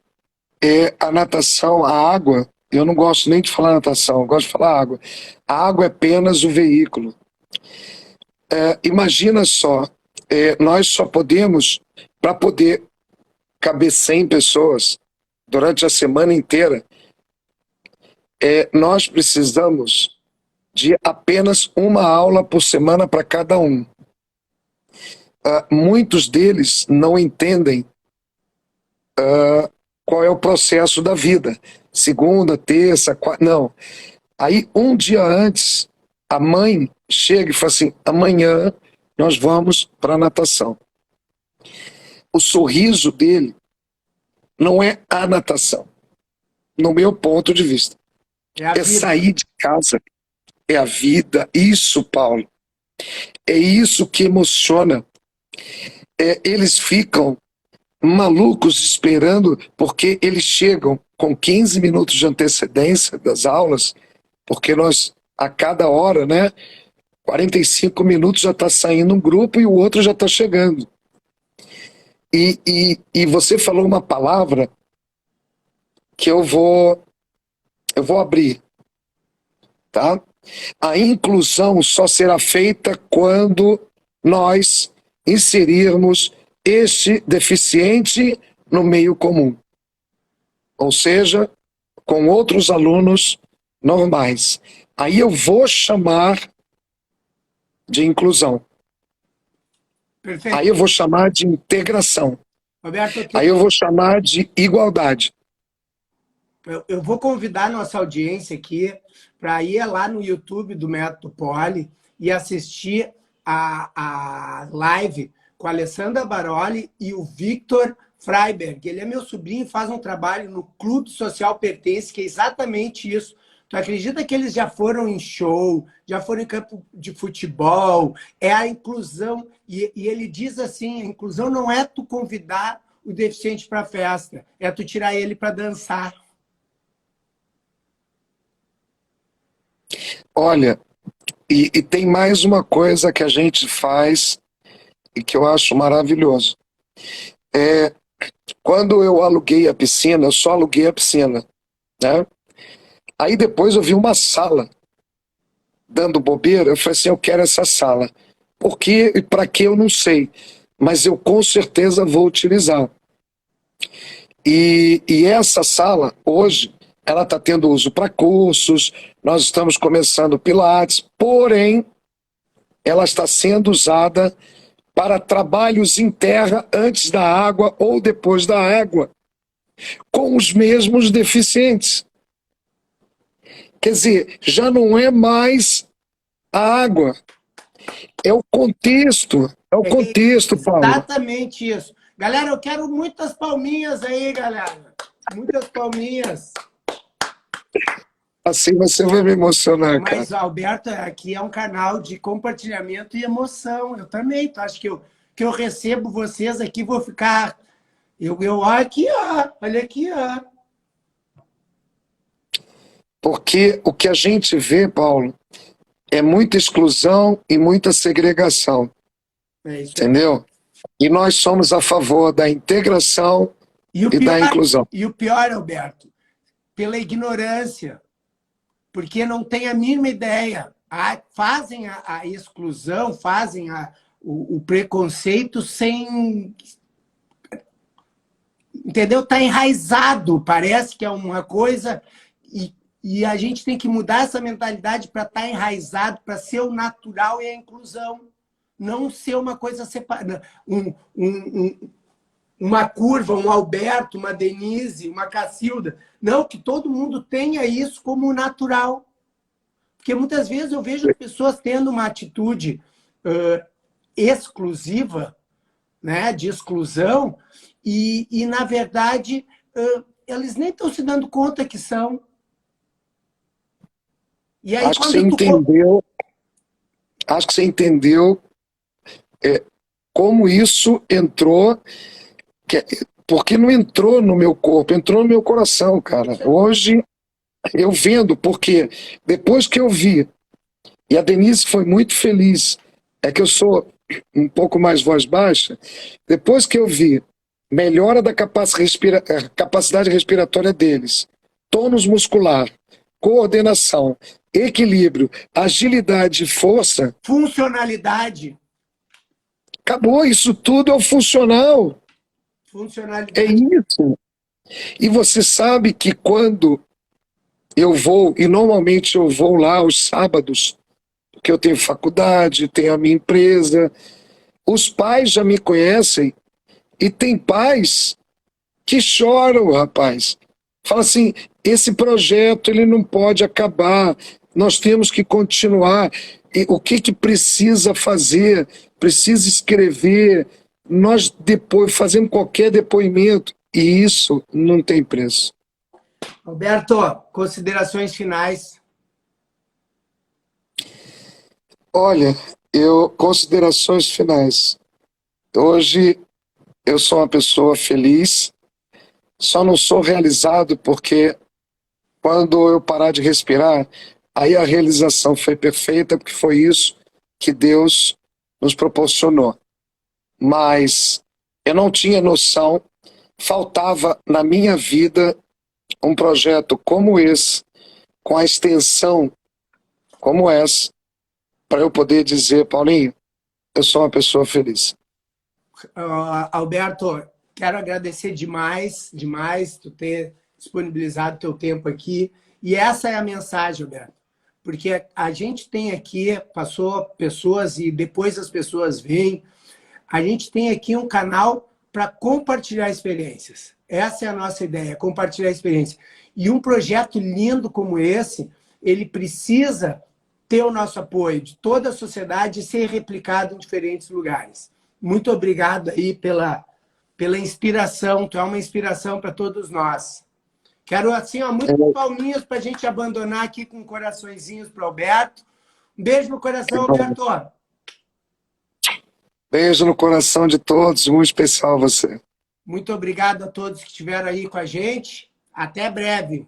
a natação, a água, eu não gosto nem de falar natação, eu gosto de falar água. A água é apenas o veículo. Imagina só, nós só podemos, para poder caber 100 pessoas durante a semana inteira, nós precisamos de apenas uma aula por semana para cada um. Muitos deles não entendem qual é o processo da vida. Segunda, terça, quarta, não. Aí, um dia antes, a mãe chega e fala assim: amanhã nós vamos para a natação. O sorriso dele não é a natação, no meu ponto de vista. É a é vida. sair de casa, é a vida. Isso, Paulo, é isso que emociona. Eles ficam malucos esperando, porque eles chegam com 15 minutos de antecedência das aulas, porque nós, a cada hora, né, 45 minutos já está saindo um grupo e o outro já está chegando. E você falou uma palavra que eu vou abrir, tá? A inclusão só será feita quando nós inserirmos este deficiente no meio comum, ou seja, com outros alunos normais. Aí eu vou chamar de inclusão. Perfeito. Aí eu vou chamar de integração. Roberto, Aí eu vou chamar de igualdade. eu vou convidar a nossa audiência aqui para ir lá no YouTube do Método Poli e assistir a live com a Alessandra Baroli e o Victor Freiberg. Ele é meu sobrinho e faz um trabalho no Clube Social Pertence, que é exatamente isso. Tu acredita que eles já foram em show, já foram em campo de futebol? É a inclusão. E ele diz assim, a inclusão não é tu convidar o deficiente para a festa, é tu tirar ele para dançar. Olha, e tem mais uma coisa que a gente faz e que eu acho maravilhoso. Quando eu aluguei a piscina, eu só aluguei a piscina, né? Aí depois eu vi uma sala dando bobeira, eu falei assim, eu quero essa sala. Por quê e para que eu não sei, mas eu com certeza vou utilizar. E essa sala, hoje, ela está tendo uso para cursos, nós estamos começando Pilates, porém, ela está sendo usada para trabalhos em terra antes da água ou depois da água, com os mesmos deficientes. Quer dizer, já não é mais a água, é o contexto, Paulo. Exatamente isso. Galera, eu quero muitas palminhas aí, galera. Muitas palminhas. Assim você vai me emocionar, cara. Mas, Alberto, aqui é um canal de compartilhamento e emoção. Eu também. Tu acha que eu recebo vocês aqui, vou ficar... Eu olho aqui, ó. Olha aqui, ó. Porque o que a gente vê, Paulo, é muita exclusão e muita segregação. É isso. Entendeu? E nós somos a favor da integração e da inclusão. E o pior, Alberto, pela ignorância. Porque não tem a mínima ideia. Fazem a exclusão, fazem o preconceito sem... Entendeu? Está enraizado. Parece que é uma coisa... E a gente tem que mudar essa mentalidade para estar enraizado, para ser o natural e a inclusão. Não ser uma coisa separada. Uma curva, um Alberto, uma Denise, uma Cacilda. Não, que todo mundo tenha isso como natural. Porque muitas vezes eu vejo pessoas tendo uma atitude exclusiva, né, de exclusão, e na verdade, eles nem estão se dando conta que são. E aí, acho que você entendeu como isso entrou, porque não entrou no meu corpo, entrou no meu coração, cara. Hoje eu vendo, porque depois que eu vi, e a Denise foi muito feliz, é que eu sou um pouco mais voz baixa, depois que eu vi melhora da capacidade respiratória deles, tônus muscular, coordenação, equilíbrio, agilidade e força... Funcionalidade. Acabou, isso tudo é o funcional. Funcionalidade. É isso. E você sabe que quando eu vou, e normalmente eu vou lá aos sábados, porque eu tenho faculdade, tenho a minha empresa, os pais já me conhecem, e tem pais que choram, rapaz. Fala assim, esse projeto ele não pode acabar, nós temos que continuar. E o que precisa fazer? Precisa escrever, nós depois fazemos qualquer depoimento, e isso não tem preço. Alberto, considerações finais. Olha, considerações finais. Hoje eu sou uma pessoa feliz, só não sou realizado porque quando eu parar de respirar, aí a realização foi perfeita, porque foi isso que Deus nos proporcionou. Mas eu não tinha noção, faltava na minha vida um projeto como esse, com a extensão como essa, para eu poder dizer, Paulinho, eu sou uma pessoa feliz. Alberto, quero agradecer demais tu ter disponibilizado teu tempo aqui. E essa é a mensagem, Alberto. Porque a gente tem aqui, passou pessoas e depois as pessoas vêm, a gente tem aqui um canal para compartilhar experiências. Essa é a nossa ideia, compartilhar experiência. E um projeto lindo como esse, ele precisa ter o nosso apoio de toda a sociedade e ser replicado em diferentes lugares. Muito obrigado aí pela inspiração. Tu é uma inspiração para todos nós. Quero, assim, ó, muitas palminhas para a gente abandonar aqui com coraçõezinhos para o Alberto. Um beijo no coração, Alberto. Beijo no coração de todos, muito especial você. Muito obrigado a todos que estiveram aí com a gente. Até breve.